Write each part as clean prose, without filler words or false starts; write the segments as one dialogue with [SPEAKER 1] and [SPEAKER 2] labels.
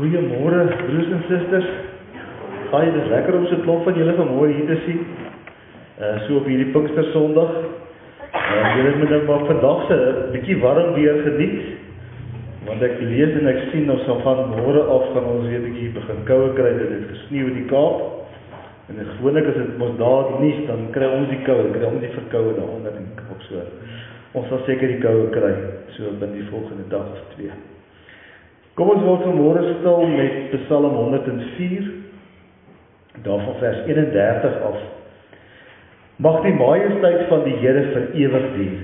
[SPEAKER 1] Goeiemôre broers en susters. Gaai, dit is lekker om so 'n klomp van julle vanmôre hier te sien. So op hierdie Pinkstersondag. Julle moet nou maar vandag se 'n bietjie warm weer geniet. Want ek lees en ek sien ons gaan van môre af gaan ons weer 'n bietjie begin koue kry. Dit het gesneeu in die Kaap. En gewoonlik as dit mos daar nie, dan kry ons die koue, kry ons die verkoue daaronder en ook so. Ons sal seker die koue kry so binne die volgende dag of 2. Kom ons word vanmôre stil met Psalm 104, daarvan vers 31 af. Mag die majesteit van die Here vir ewig duur.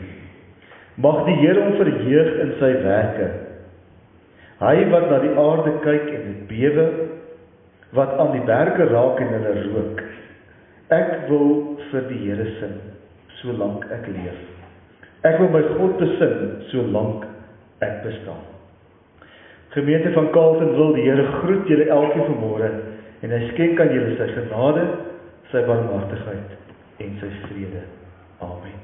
[SPEAKER 1] Mag die Here hom verheug in sy werke. Hy wat na die aarde kyk en dit bewe, wat aan die berge raak en hulle rook. Ek wil vir die Here sing, solank ek leef. Ek wil my God besing, solank ek bestaan. Gemeente van Carleton wil die Here groet julle elkeen vanmôre en hy skenk aan julle sy genade, sy barmhartigheid en sy vrede. Amen.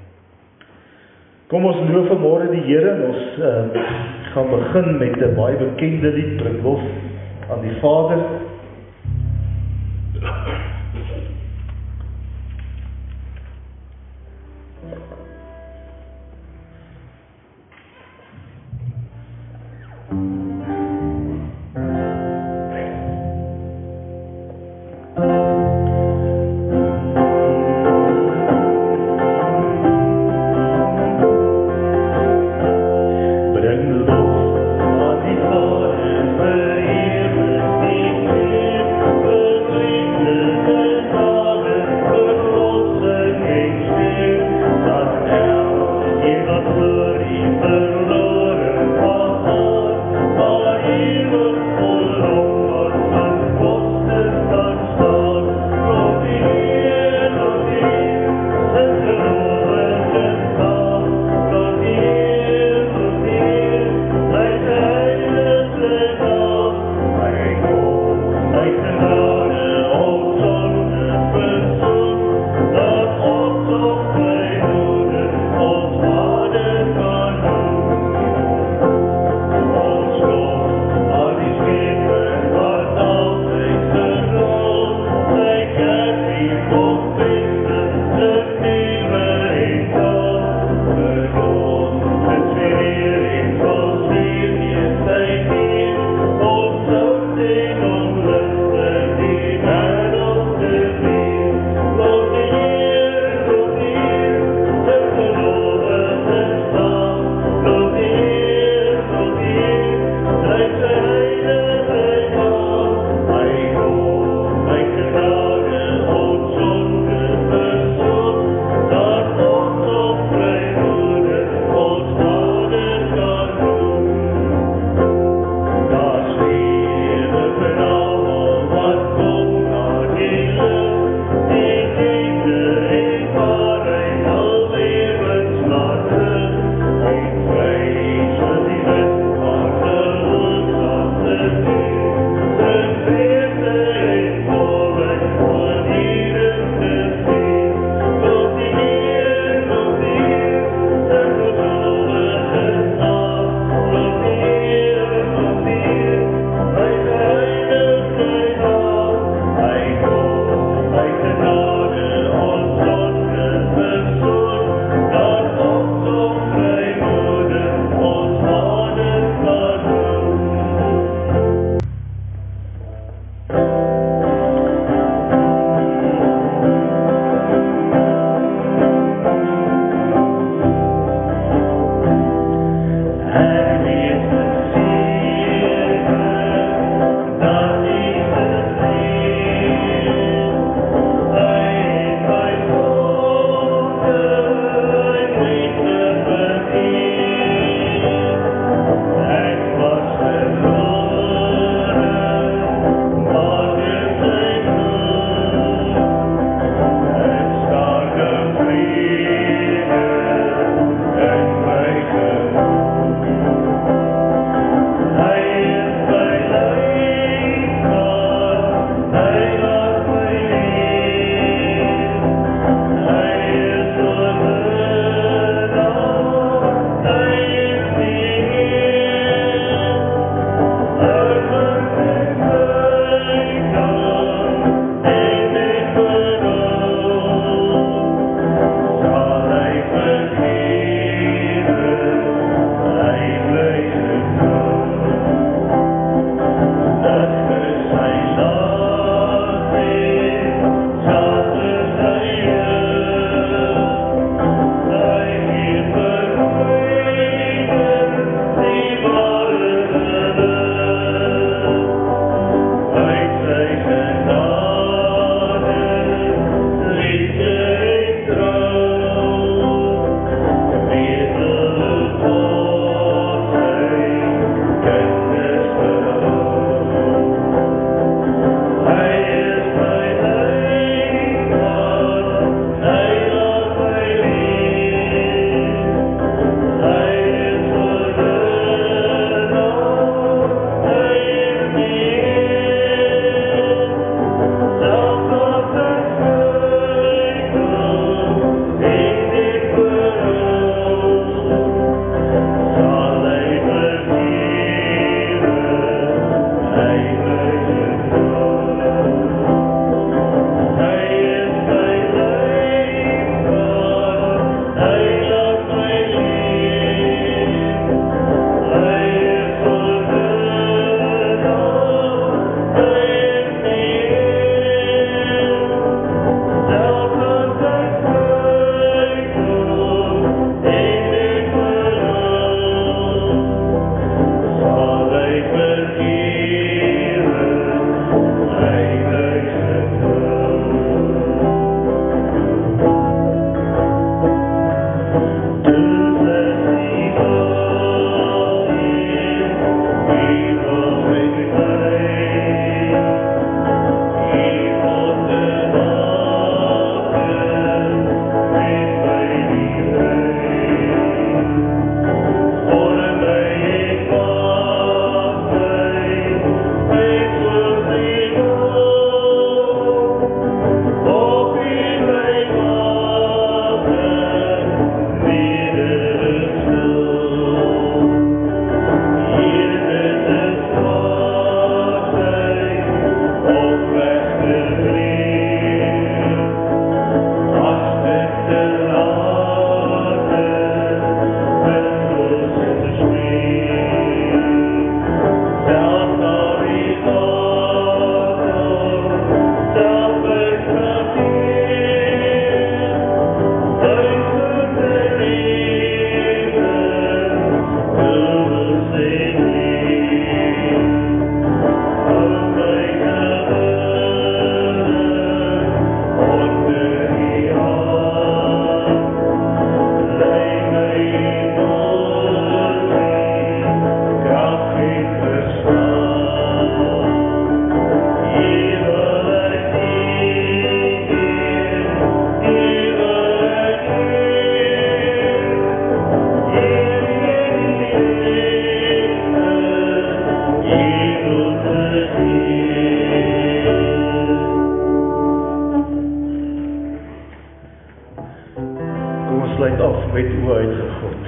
[SPEAKER 1] Kom ons loof vanmôre die Here en ons gaan begin met 'n baie bekende lied, bring lof aan die Vader. Kom ons sluit af met oë uitgegod.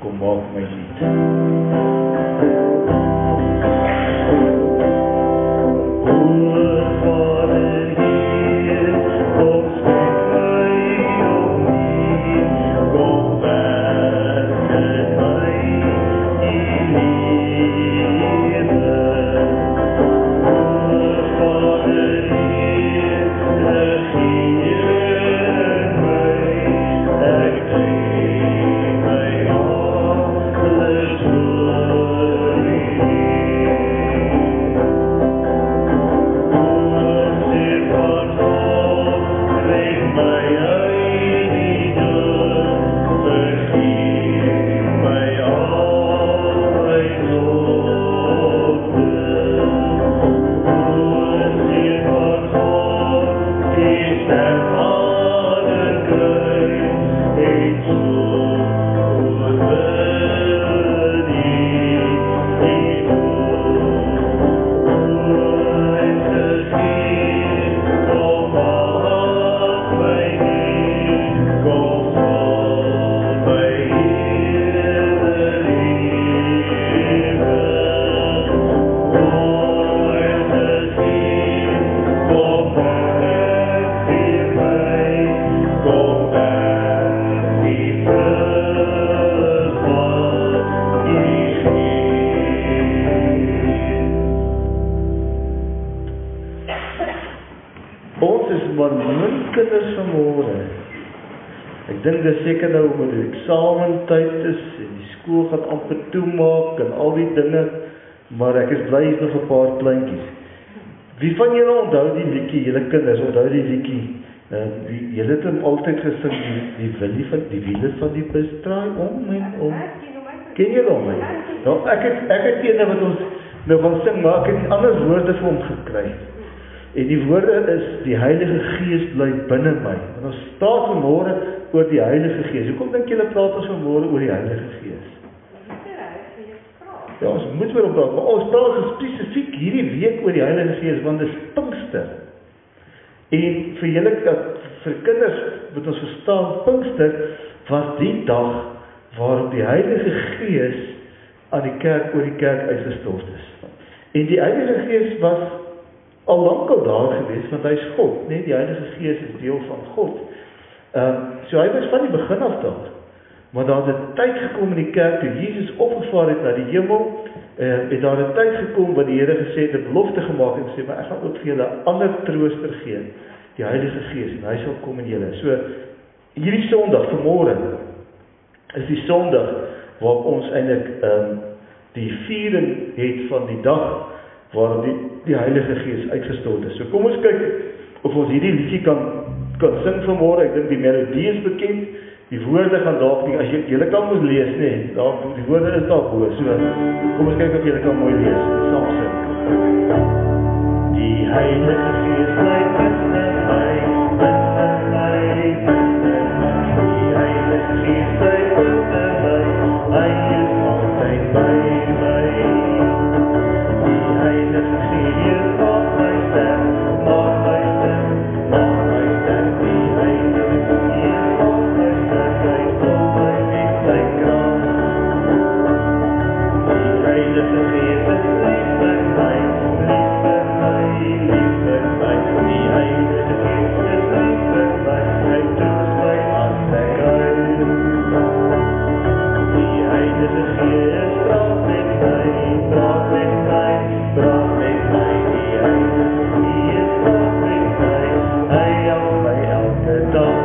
[SPEAKER 1] Kom maak my lied. Ek dink dis seker nou met die eksamentyd is en die skool gaan amper toemaak en al die dinge, maar ek is bly is nog 'n paar kleintjies. Wie van julle onthou die liedjie, julle kinders, onthou die liedjie? Julle het hom altyd gesing, die wiele van die bus draai om en om. Ken julle hom? Nou, ek het ene wat ons nou gaan sing, maar ek het ander woorde vir hom gekry. En die woorde is, die Heilige Gees bly binne my. En ons praat vanmôre oor die Heilige Gees. Hoekom dink julle praat ons vanmôre oor die Heilige Gees? Ja, ons moet oor praat, maar ons praat spesifiek hierdie week oor die Heilige Gees, want dit is Pinkster. En vir julle, vir kinders, moet ons verstaan, Pinkster was die dag waarop die Heilige Gees aan die kerk, oor die kerk uitgestort is. En die Heilige Gees was al lank al daar gewees, want hy is God, nee, die Heilige Gees is deel van God. So hy was van die begin af daar. Maar daar het 'n tyd gekom in die kerk, toe Jesus opgevaar het na die hemel, en daar het 'n tyd gekom wat die Here gesê het, 'n belofte gemaak en gesê, maar ek gaan ook vir julle 'n ander trooster gee, die Heilige Gees, en hy sal kom in julle. So, hierdie Sondag, vanmôre, is die Sondag, waarop ons eintlik die viering het van die dag, waarop die Heilige Gees uitgestort is. So kom ons kyk of ons hierdie liedjie kan sing vanmôre. Ek dink die melodie is bekend, die woorde gaan dalk nie, as julle kan mos lees, nee, die woorde is daar bo, so kom ons kyk of julle kan mooi lees, saam sing. Die Heilige Gees bly binne my, binne my, binne my. Die Heilige Gees bly binne my, hy is altyd by my. Heilige Gees, maak my stem, maak my stem, maak my stem. Die Heilige Gees, maak my stem, hy sal my weg sy krag. Die Heilige Gees is lief vir my, lief vir my, lief vir my. Die Heilige Gees is lief vir my, hy troos my as ek huil. Die Heilige Gees praat met my, praat met my. Praat met my, die Heilige Gees praat met my, hy help my elke dag,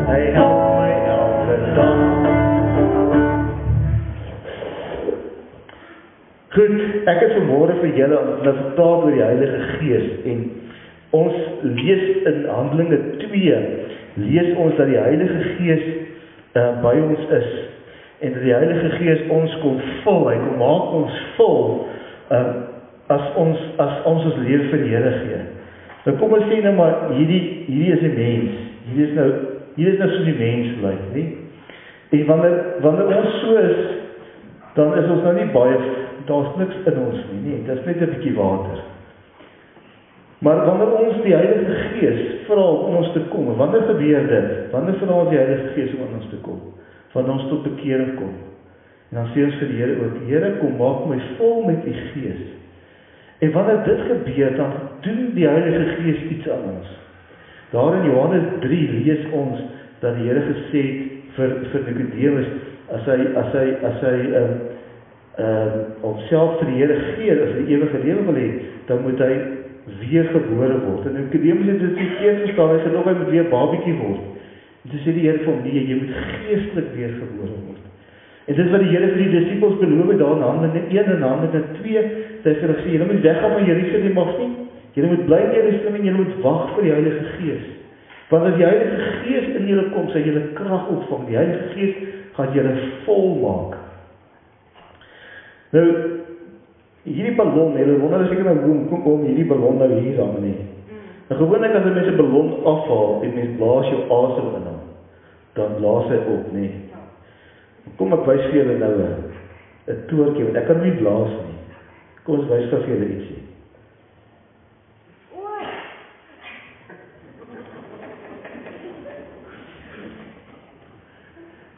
[SPEAKER 1] hy help my elke dag. Goed, ek het vanmôre vir julle nou vertel oor die Heilige Gees, en ons lees in Handelinge 2, lees ons dat die Heilige Gees by ons is, en dat die Heilige Gees ons kom vul, hy kom maak ons vul, as ons lewe vir die Here gee. Nou kom ons sê nou maar, hierdie is 'n mens, hier is nou so die mens lyk, nie? En wanneer ons so is, dan is ons nou nie baie, daar's niks in ons nie, dit is net 'n bietjie water. Maar wanneer ons die Heilige Gees vra om ons te kom, wanneer gebeur dit? Wanneer vra ons die Heilige Gees om ons te kom? Wanneer ons tot bekering kom. En dan sê ons vir die Here ook, Here, kom maak my vol met die Gees. En wanneer dit gebeur, dan doen die Heilige Gees iets aan ons. Daar in Johannes 3 lees ons dat die Here gesê het vir Nikodemus, as hy homself vir die Here gee, as hy die ewige lewe wil hê, dan moet hy weer gebore word. En Nikodemus het dit verkeerd verstaan, hy sê nog hy moet weer babietjie word. En toe sê die Here vir hom, nee, jy moet geestelik weer gebore word. En dit wat die Here vir die disippels beloof het, daar in Handelinge 1 en Handelinge 2, het hy vir hulle gesê, julle moet weggaan van Jerusalem af nie, julle moet bly in Jerusalem en julle moet wag vir die Heilige Gees. Want as die Heilige Gees in julle kom, sal julle krag ontvang. Die Heilige Gees gaan julle volmaak. Nou, hierdie ballon, julle wonder seker nou hoe kom hierdie ballon nou hier aan nie. Nou gewoonlik as 'n mens 'n ballon afhaal en mens blaas jou asem in hom, dan blaas hy op, nie. Kom ek wys vir julle nou 'n toertjie, want ek kan nie blaas nie. Kom ons wys vir julle ietsie.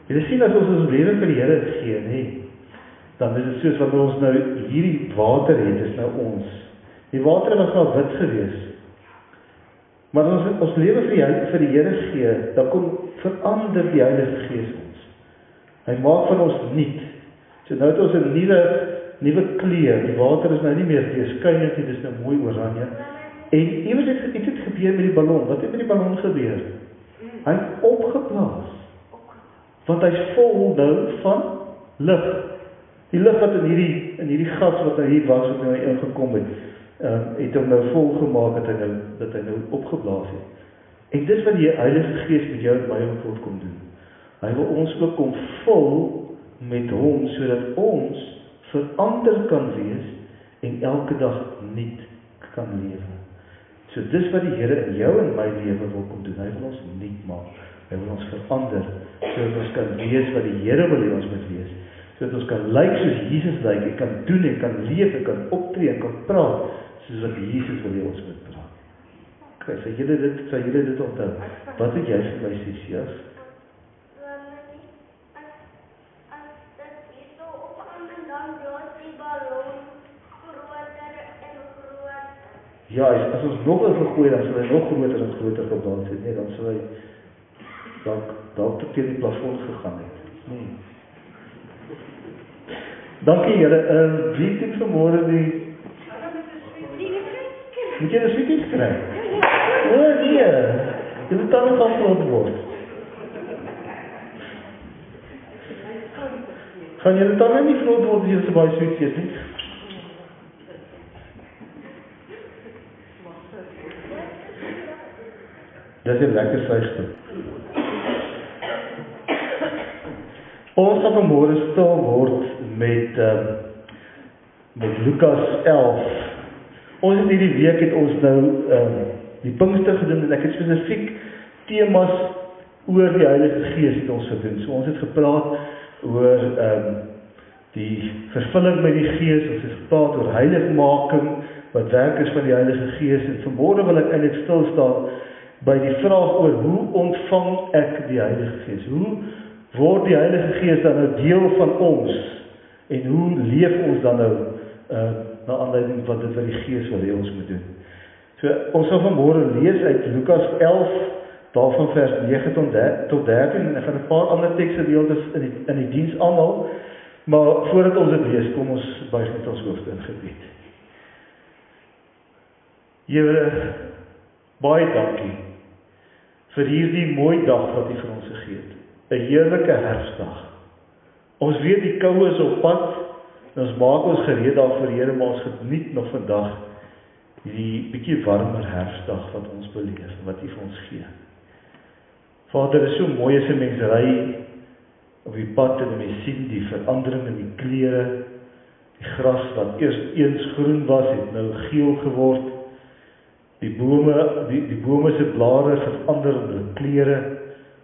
[SPEAKER 1] Julle sien as ons lewe vir die Here gee, nie, dan is dit soos wat ons nou hierdie water het, is nou ons. Die water was nou wit gewees. Maar as ons lewe vir die Here gee, dan kom verander die Heilige Gees ons. Hy maak van ons nuut. So nou het ons 'n nuwe kleur. Die water is nou nie meer teerskynend nie, dis nou mooi oranje. En iewers het iets gebeur met die ballon. Wat het met die ballon gebeur? Hy het opgeblaas. Want hy is vol nou van lig. Die lig wat in hierdie gas wat nou hier was, wat nou ingekom het hom nou vol gemaak dat hy nou opgeblaas het. En dis wat die Heilige Gees met jou en my ook kom doen. Hy wil ons ook kom vul met hom, sodat ons verander kan wees en elke dag nuut kan lewe. So dis wat die Here in jou en my lewe wil kom doen. Hy wil ons nuut maak. Hy wil ons verander, sodat ons kan wees wat die Here wil hê ons moet wees. Sodat ons kan lyk soos Jesus lyk, en kan doen en kan leef en kan optree en kan praat, soos wat Jesus wil hê ons moet praat. Okay, sal julle dit onthou? Wat het jy vir my sê, Sias? Ja, as ons nog een vergooi, dan sal hy nog groter en groter geblaas het. Nee, dan sal hy dalk tot teen die plafond gegaan het. Nee. Dankie, Here. Wie het vanmôre die... Moet jy 'n sweeties kry? O, nee. Jy moet dan nog groot word. Gaan jy dan nie groot word as jy so baie sweet eet nie? Dit is 'n lekker vleisstuk. Ons gaan vanmôre stil word met Lukas 11. Ons het hierdie week het ons nou die Pinkster gedoen en ek het spesifiek temas oor die Heilige Gees het ons gedoen. So ons het gepraat oor die vervulling met die Gees, ons het gepraat oor heiligmaking, wat werk is van die Heilige Gees, en vanmôre wil ek eintlik stil staan by die vraag oor hoe ontvang ek die Heilige Gees? Hoe word die Heilige Gees dan nou deel van ons? En hoe leef ons dan nou na aanleiding van dit wat die Gees wil hê ons moet doen? So, ons sal vanmôre lees uit Lukas 11, daarvan vers 9 tot 13, en ek gaan 'n paar ander teksgedeeltes in die diens aanhaal, maar voordat ons dit lees, kom ons buig net ons hoofde in gebed. Here, baie dankie vir hierdie mooi dag wat U vir ons gegee het. 'n Heerlike herfsdag. Ons weet die koue is op pad, en ons maak ons gereed daarvoor, Here, maar ons geniet nog vandag die bietjie warmer herfsdag wat ons beleef, wat U vir ons gee. Vader, dit is so mooi as 'n mens ry op die pad en mens sien die verandering in die kleure, die gras wat eers eens groen was, het nou geel geword, die bome se blare verander in hulle kleure,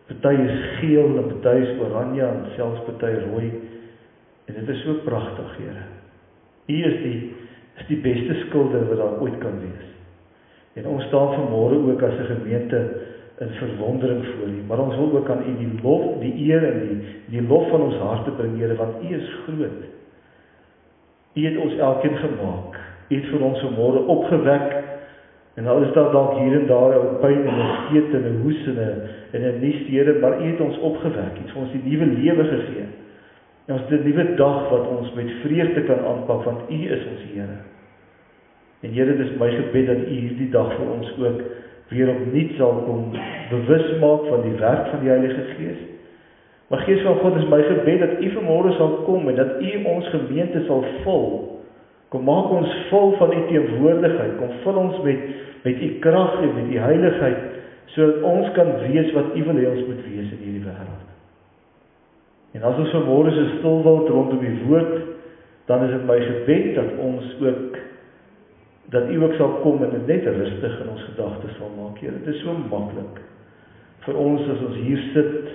[SPEAKER 1] party is geel en party is oranje en selfs party rooi, en dit is so pragtig, Here. U is die beste skilder wat daar ooit kan wees. En ons staan vanmôre ook as 'n gemeente in verwondering voor U, maar ons wil ook aan U die lof, die eer en die lof van ons harte bring, Here, want U is groot. U het ons elkeen gemaak. U het vir ons vanmôre opgewek, en al is daar dalk hier en daar 'n pyn en 'n skeet en 'n hoes en 'n nies, Here, maar U het ons opgewek, U het vir ons die nuwe lewe gegee. En ons het 'n nuwe dag wat ons met vreugde kan aanpak, want U is ons Here. En Here, dit is my gebed dat U hierdie dag vir ons ook weer opnuut sal kom bewus maak van die werk van die Heilige Gees. Maar Gees van God, is my gebed dat U vanmôre sal kom en dat U ons gemeente sal vul. Kom maak ons vol van U teenwoordigheid, kom vul ons met U krag en met U heiligheid, sodat ons kan wees wat U wil hê ons moet wees in hierdie wêreld. En as ons vanmôre so stil word rondom die woord, dan is dit my gebed dat U ook sal kom en dit net rustig in ons gedagtes sal maak. Here, dit is so maklik vir ons as ons hier sit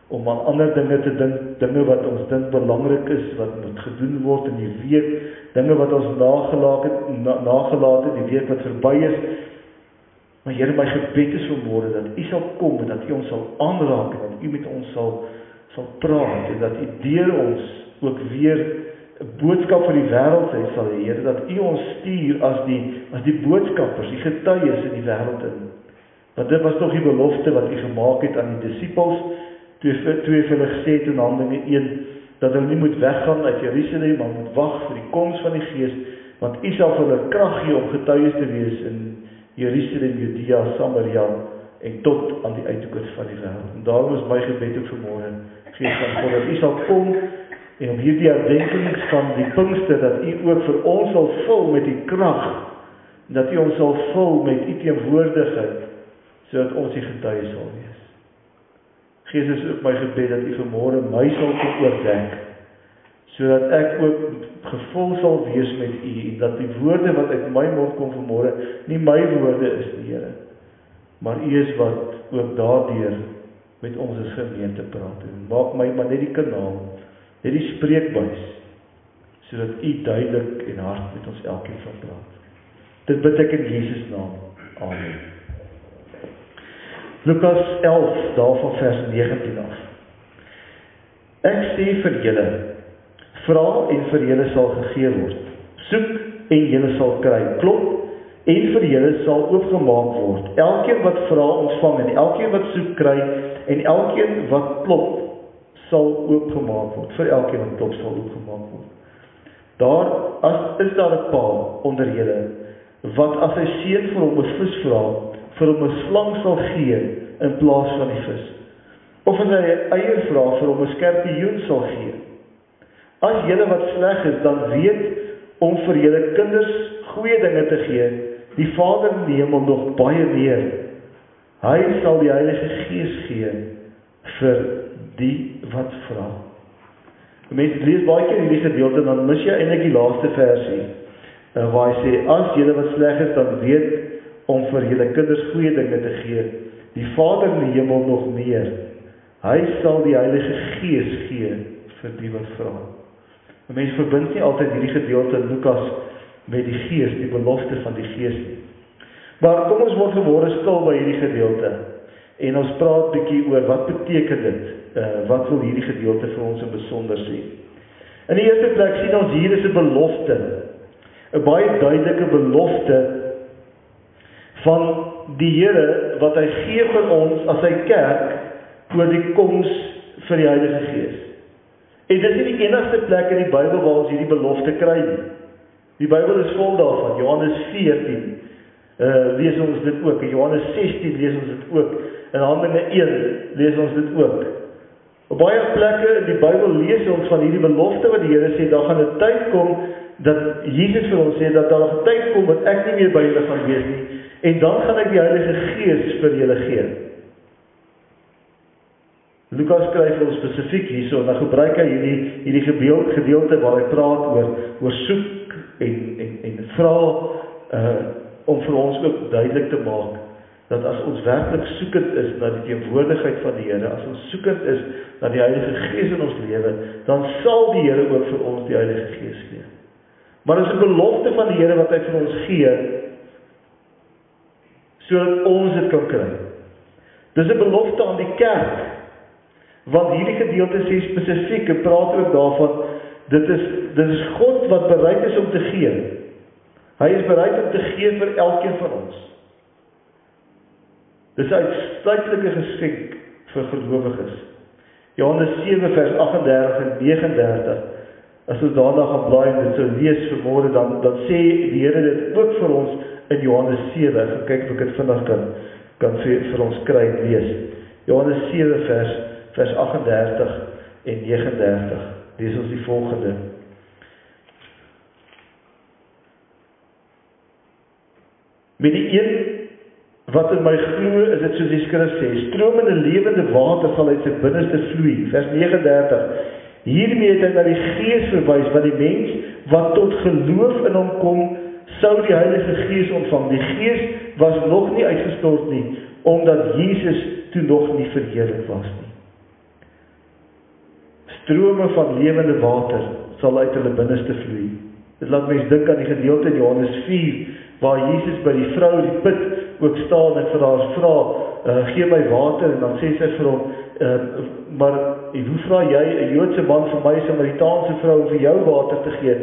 [SPEAKER 1] om aan ander dinge te dink, dinge wat ons dink belangrik is, wat moet gedoen word in die week, dinge wat ons nagelaat het, die week wat verby is. Maar Here, my gebed is vanmôre dat U sal kom en dat U ons sal aanraak en dat U met ons sal praat en dat U deur ons ook weer 'n boodskap vir die wêreld sal hê, Here, dat U ons stuur as die boodskappers, die getuies in die wêreld in. Want dit was tog die belofte wat U gemaak het aan die disippels, toe vir hulle gesê het in Handelinge 1, dat hulle nie moet weggaan uit Jerusalem, maar moet wag vir die koms van die Gees, want U sal vir hulle krag gee om getuies te wees in Jerusalem, Judea, Samaria en tot aan die uithoeke van die wêreld. En daarom is my gebed ook vanmôre, Gees van God, dat U sal kom en op hierdie herdenkings van die Pinkster, dat U ook vir ons sal vul met die krag, dat U ons sal vul met U teenwoordigheid, sodat ons die getuies sal wees. Gees, is ook my gebed dat U vanmôre my sal kom oordek, sodat ek ook gevul sal wees met U, en dat die woorde wat uit my mond kom vanmôre, nie my woorde is, Here, maar U is wat ook daardeur met ons as gemeente praat. En maak my maar net die kanaal, net die spreekbuis, sodat U duidelik en hard met ons elkeen sal praat. Dit bid ek in Jesus naam. Amen. Lukas 11, daarvan vers 19 af. Ek sê vir julle, vra en vir julle sal gegee word. Soek en julle sal kry. Klop en vir julle sal oopgemaak word. Elkeen wat vra ontvang en elkeen wat soek kry en elkeen wat klop sal oopgemaak word. Vir elkeen wat klop sal oopgemaak word. Is daar 'n pa onder julle wat as sy seun vir hom 'n vis vra, vir hom 'n slang sal gee in plaas van die vis. Of as hy 'n eier vra, vir hom 'n skorpioen sal gee. As julle wat sleg is, dan weet om vir julle kinders goeie dinge te gee, die Vader in die hemel nog baie meer. Hy sal die Heilige Gees gee vir die wat vra. Mense lees baie keer hierdie gedeelte, dan mis jy eintlik die laaste versie, waar hy sê, as julle wat sleg is, dan weet om vir julle kinders goeie dinge te gee, die Vader in die hemel nog meer. Hy sal die Heilige Gees gee vir die wat vra. Mense verbind nie altyd hierdie gedeelte in Lukas met die Gees, die belofte van die Gees nie. Maar kom ons word vanmôre stil by hierdie gedeelte en ons praat bietjie oor wat beteken dit, wat wil hierdie gedeelte vir ons in besonder sê. In die eerste plek sien ons hier is 'n belofte, 'n baie duidelike belofte van die Here wat hy gee vir ons as sy kerk oor die koms vir die Heilige Gees. En dit is nie die enigste plek in die Bybel waar ons hierdie belofte kry nie. Die Bybel is vol daarvan. Johannes 14 lees ons dit ook. In Johannes 16 lees ons dit ook. In Handelinge 1 lees ons dit ook. Op baie plekke in die Bybel lees ons van hierdie belofte wat die Here sê, daar gaan 'n tyd kom dat Jesus vir ons sê dat daar 'n tyd kom wat ek nie meer by julle gaan wees nie, en dan gaan ek die Heilige Gees vir julle gee. Lukas skryf ons spesifiek hierso, en dan gebruik hy hierdie gedeelte waar hy praat oor soek en vra, om vir ons ook duidelik te maak, dat as ons werklik soekend is na die teenwoordigheid van die Here, as ons soekend is na die Heilige Gees in ons lewe, dan sal die Here ook vir ons die Heilige Gees gee. Maar dit is 'n belofte van die Here wat hy vir ons gee, sodat ons dit kan kry. Dis 'n belofte aan die kerk, want hierdie gedeelte sê spesifiek, en praat ook daarvan, dit is God wat bereid is om te gee. Hy is bereid om te gee vir elkeen van ons. Dis 'n uitsluitlike geskenk vir gelowiges. Johannes 7 vers 38 en 39, as ons daarna gaan blaai en dit sou lees vanmôre, dan sê die Here dit ook vir ons in Johannes 7, ek gaan kyk of ek dit vinnig kan vir ons kry en lees. Johannes 7 vers 38 en 39, lees ons die volgende. Met die een wat in my glo, is dit soos die skrif sê, stromende lewende water sal uit sy binneste vloei. Vers 39, hiermee het hy na die Gees verwys, want die mens wat tot geloof in hom kom, sou die Heilige Gees ontvang. Die Gees was nog nie uitgestort nie, omdat Jesus toe nog nie verheerlik was nie. Strome van lewende water sal uit hulle binneste vloei. Dit laat mens dink aan die gedeelte in Johannes 4, waar Jesus by die vrou die put ook staan en vir haar vra, gee my water, en dan sê sy vir hom, maar hoe vra jy 'n Joodse man vir my, 'n Samaritaanse vrou, om vir jou water te gee?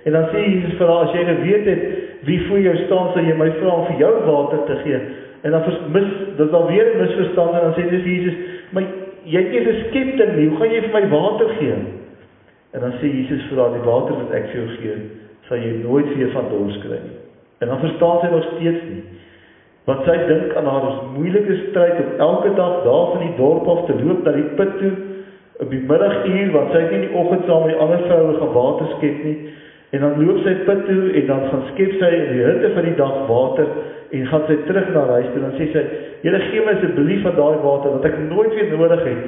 [SPEAKER 1] En dan sê Jesus vir haar, as jy geweet het wie voor jou staan, sal jy my vra om vir jou water te gee. En dan dis dan weer 'n misverstand, en dan sê Jesus, maar jy het nie geskep nie, hoe gaan jy vir my water gee? En dan sê Jesus vir haar, die water wat ek vir jou gee, sal jy nooit weer van dors kry nie. En dan verstaan sy nog steeds nie. Want sy dink aan haar moeilike stryd om elke dag daar van die dorp af te loop na die put toe, op die middaguur, want sy het nie in die oggend saam met die ander vroue gaan water skep nie. En dan loop sy put toe, en dan gaan skep sy in die hitte van die dag water, en gaan sy terug na huis toe, en dan sê sy, Here, gee my asseblief van daai water, wat ek nooit weer nodig het,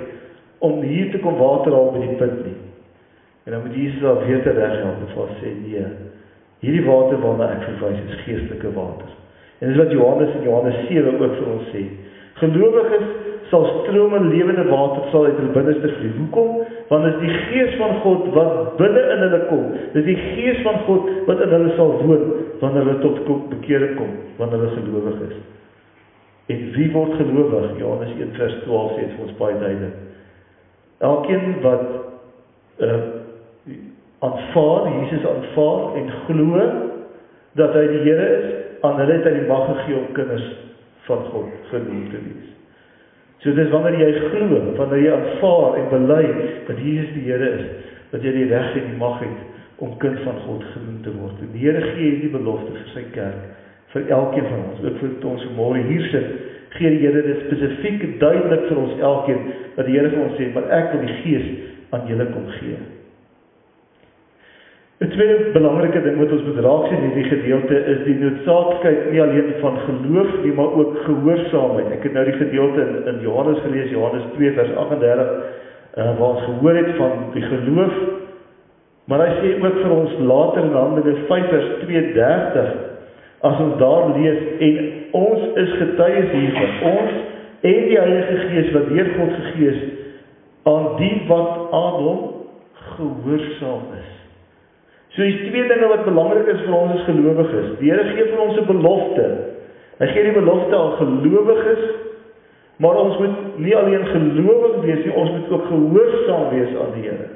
[SPEAKER 1] om hier te kom water haal by die put nie. En dan moet Jesus haar weer tereghelp, en vir sê, nee, hierdie water waarna ek verwys is geestelike water. En dis wat Johannes in Johannes 7 ook vir ons sê. Gelowiges sal strome lewende water sal uit hulle binneste vloei. Hoekom? Want dit is die Gees van God wat binne in hulle kom. Dit is die Gees van God wat in hulle sal woon, wanneer hulle tot bekering kom, wanneer hulle gelowig is. En wie word gelowig? Johannes 1 vers 12 sê dit vir ons baie duidelik. Elkeen wat Jesus aanvaar en glo dat hy die Here is, aan hulle het hy die mag gegee om kinders van God genoem te wees. So dis wanneer jy glo, wanneer jy aanvaar en bely dat Jesus die Here is, dat jy die reg en die mag het om kind van God genoem te word. En die Here gee hierdie belofte vir sy kerk, vir elkeen van ons, ook vir ons vanmôre hier sit, gee die Here dit spesifiek duidelik vir ons elkeen, dat die Here vir ons sê, maar ek wil die Gees aan julle kom gee. 'n tweede belangrike ding wat ons moet raak sien in hierdie gedeelte is die noodsaaklikheid nie alleen van geloof nie, maar ook gehoorsaamheid. Ek het nou die gedeelte in Johannes gelees, Johannes 2 vers 38, waar ons gehoor het van die geloof, maar hy sê ook vir ons later in Handelinge 5 vers 32, as ons daar lees, en ons is getuies hiervan, ons en die Heilige Gees wat deur God gegee is, aan die wat aan hom gehoorsaam is. So die twee dinge wat belangrik is vir ons as gelowiges. Die Here gee vir ons 'n belofte. Hy gee die belofte aan gelowiges, maar ons moet nie alleen gelowig wees nie, ons moet ook gehoorsaam wees aan die Here.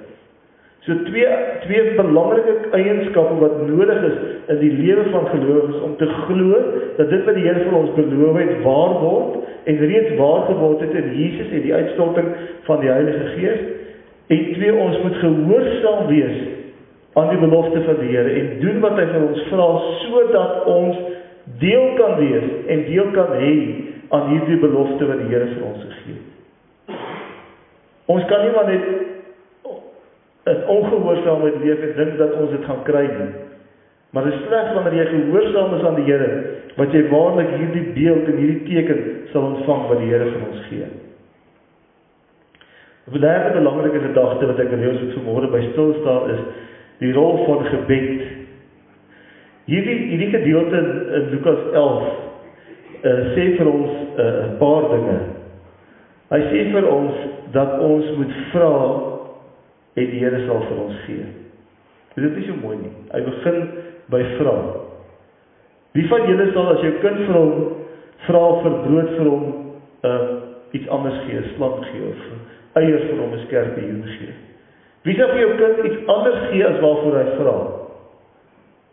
[SPEAKER 1] So twee belangrike eienskappe wat nodig is in die lewe van gelowiges, om te glo dat dit wat die Here vir ons beloof het waar word, en reeds waar geword het in Jesus en die uitstorting van die Heilige Gees. En twee, ons moet gehoorsaam wees aan die belofte van die Here en doen wat hy vir ons vra, sodat ons deel kan wees en deel kan hê aan hierdie belofte wat die Here vir ons gegee het. Ons kan nie maar net in ongehoorsaamheid leef en dink dat ons dit gaan kry nie. Maar dit is slegs wanneer jy gehoorsaam is aan die Here, wat jy waarlik hierdie beeld en hierdie teken sal ontvang wat die Here vir ons gee. 'n derde belangrike gedagte wat ek wil hê ons moet vanmôre by stil staan is die rol van gebed. Hierdie gedeelte in Lukas 11 sê vir ons 'n paar dinge. Hy sê vir ons dat ons moet vra en die Here sal vir ons gee. Dit is so mooi nie. Hy begin by vra. Wie van julle sal as jou kind vir hom vra vir brood vir hom, iets anders gee, slang gee, of eiers vir hom 'n skorpioen gee. Wie sal vir jou kind iets anders gee as waarvoor hy vra?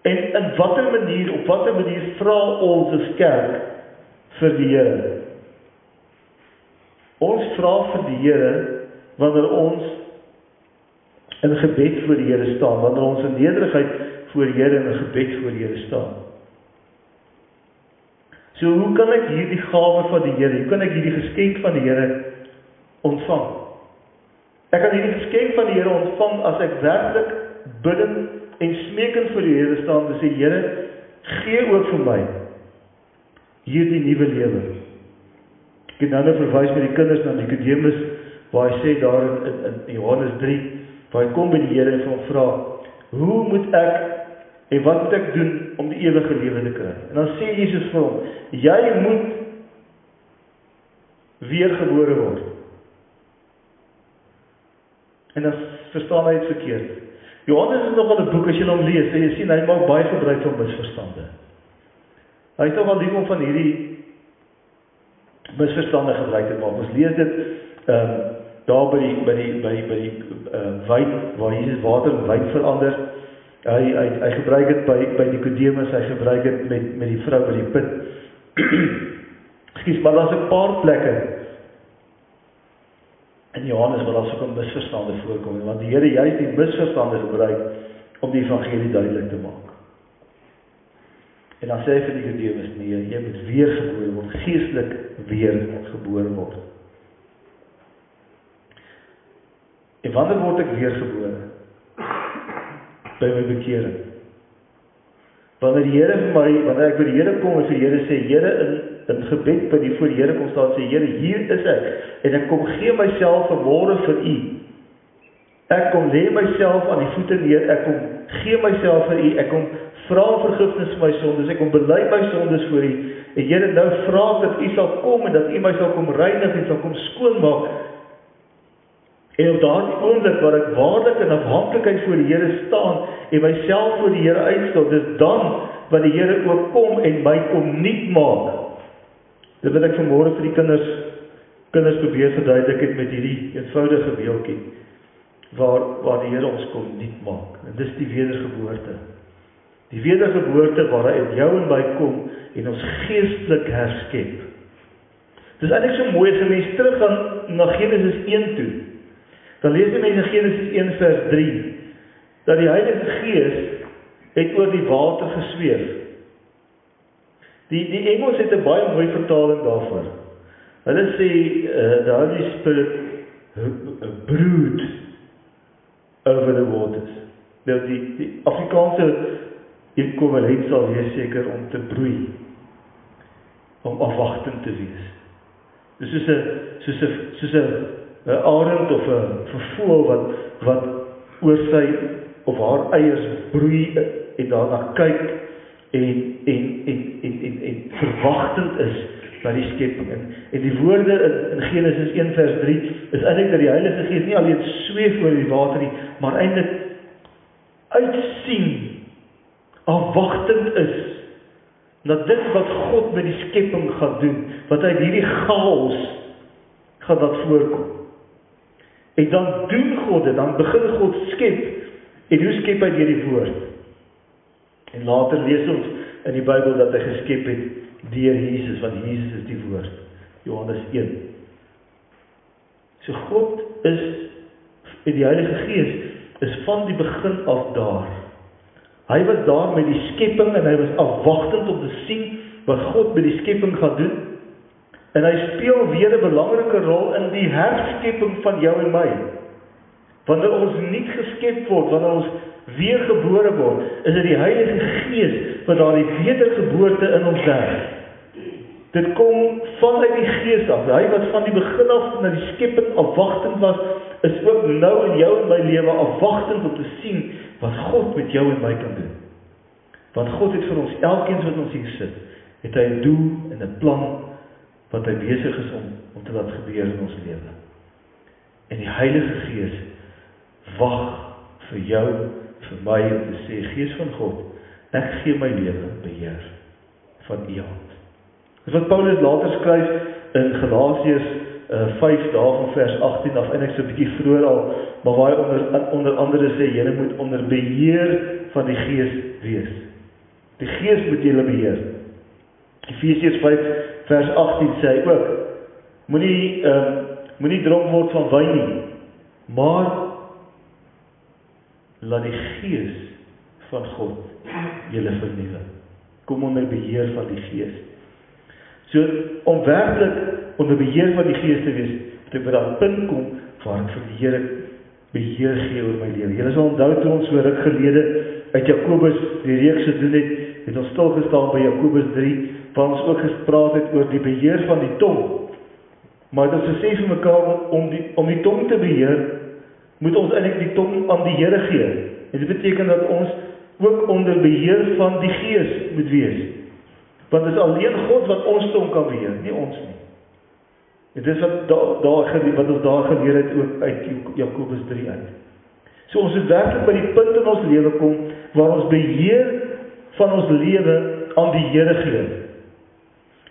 [SPEAKER 1] En in watter manier, op watter manier vra ons as kerk vir die Here? Ons vra vir die Here wanneer ons in gebed voor die Here staan, wanneer ons in nederigheid voor die Here en in gebed voor die Here staan. So hoe kan ek hierdie gawe van die Here, hoe kan ek hierdie geskenk van die Here ontvang? Ek kan hierdie geskenk van die Here ontvang as ek werklik bidend en smeekend voor die Here staan en sê, Here, gee ook vir my hierdie nuwe lewe. Ek het nou verwys met die kinders na Nikodemus, waar hy sê daar in Johannes 3, waar hy kom by die Here en vir hom vra, hoe moet ek en wat moet ek doen om die ewige lewe te kry? En dan sê Jesus vir hom, jy moet weergebore word. En dan verstaan hy het verkeerd. Johannes is nogal 'n boek, as jy hom lees, en jy sien, hy maak baie gebruik van misverstande. Hy is nogal lief om van hierdie misverstande gebruik te maak. Ons lees dit, daar by die wyn, waar Jesus water in wyn verander. Hy gebruik dit by Nikodemus, hy gebruik dit met die vrou by die put. Ekskuus, maar daar's 'n paar plekke in Johannes waar daar soms misverstande voorkom, want die Here juist die misverstande gebruik om die evangelie duidelik te maak. En dan sê hy vir Nikodemus, nee, jy moet weergebore word, geestelik weergebore word. En wanneer word ek weergebore? By my bekering. Wanneer die Here vir my, wanneer ek by die Here kom en vir die Here sê, Here in gebed by die voor die Here kom staan, sê, Here, hier is ek, en ek kom gee myself vanmôre vir U. Ek kom lê myself aan die voete neer, ek kom gee myself vir U, ek kom vra vergifnis vir my sondes, ek kom bely my sondes voor U, en Here, nou vra ek dat U sal kom, en dat U my sal kom reinig, en sal kom skoonmaak, en op daardie oomblik waar ek waarlik in afhanklikheid voor die Here staan, en myself voor die Here uitstel, dis dan, wat die Here ook kom, en my kom nuut maak. Dit wil ek vanmôre vir die kinders probeer verduidelik het met hierdie eenvoudige beeldjie, waar die Here ons kom nuut maak, en dis die wedergeboorte. Die wedergeboorte waar hy in jou en my kom, en ons geestelik herskep. Dis eintlik so mooi, as 'n mens teruggaan na Genesis 1 toe, dan lees die mense in Genesis 1 vers 3, dat die Heilige Gees het oor die water gesweef. Die Engels het 'n baie mooi vertaling daarvoor. Hulle sê, the Holy Spirit brood over the waters. Nou die Afrikaanse ekwivalent sal wees seker om te broei, om afwagtend te wees. Dis soos 'n arend of 'n voël wat oor sy of haar eiers broei en daarna kyk en verwagtend is na die skepping. En die woorde in Genesis 1 vers 3 is eintlik dat die Heilige Gees nie alleen sweef oor die water nie, maar eintlik uitsien, afwagtend is na dit wat God met die skepping gaan doen, wat uit hierdie chaos gaan dat voorkom. En dan doen God dit, dan begin God skep, en hoe skep hy deur die woord? En later lees ons in die Bybel dat hy geskep het deur Jesus, want Jesus is die woord. Johannes 1. So God is, en die Heilige Gees, is van die begin af daar. Hy was daar met die skepping, en hy was afwagtend om te sien wat God met die skepping gaan doen. En hy speel weer 'n belangrike rol in die herskepping van jou en my. Wanneer ons nuut geskep word, wanneer ons weergebore word, is dit die Heilige Gees wat daar die wedergeboorte in ons werk. Dit kom vanuit die Gees af. Hy wat van die begin af na die skepping afwagtend was, is ook nou in jou en my lewe afwagtend om te sien wat God met jou en my kan doen. Want God het vir ons, elkeen wat ons hier sit, het hy 'n doel en 'n plan wat hy besig is om te laat gebeur in ons lewe. En die Heilige Gees wag vir jou, vir my, om te sê, Gees van God, ek gee my lewe beheer van U hand. Dis wat Paulus later skryf in Galasiërs 5 daar van vers 18 af, eintlik so 'n bietjie vroeër al, maar waar hy onder andere sê, julle moet onder beheer van die Gees wees. Die Gees moet julle beheer. Efesiërs 5 vers 18 sê hy ook, moenie dronk word van wyn nie, maar laat die Gees van God julle vernuwe. Kom onder beheer van die Gees. So, om werklik onder beheer van die Gees te wees, moet ek by daardie punt kom, waar ek vir die Here beheer gee oor my lewe. Julle sal onthou toe ons so ruk gelede uit Jakobus die reeks gedoen het ons stilgestaan by Jakobus 3, waar ons ook gespraat het oor die beheer van die tong. Maar dit is gesê vir mekaar, om die tong te beheer, moet ons eintlik die tong aan die Here gee. En dit beteken dat ons ook onder beheer van die Gees moet wees. Want dit is alleen God wat ons tong kan beheer, nie ons nie. En dit is wat ons daar geleer het ook uit Jakobus 3 uit. So ons moet werklik by die punt in ons lewe kom, waar ons beheer van ons lewe aan die Here gee.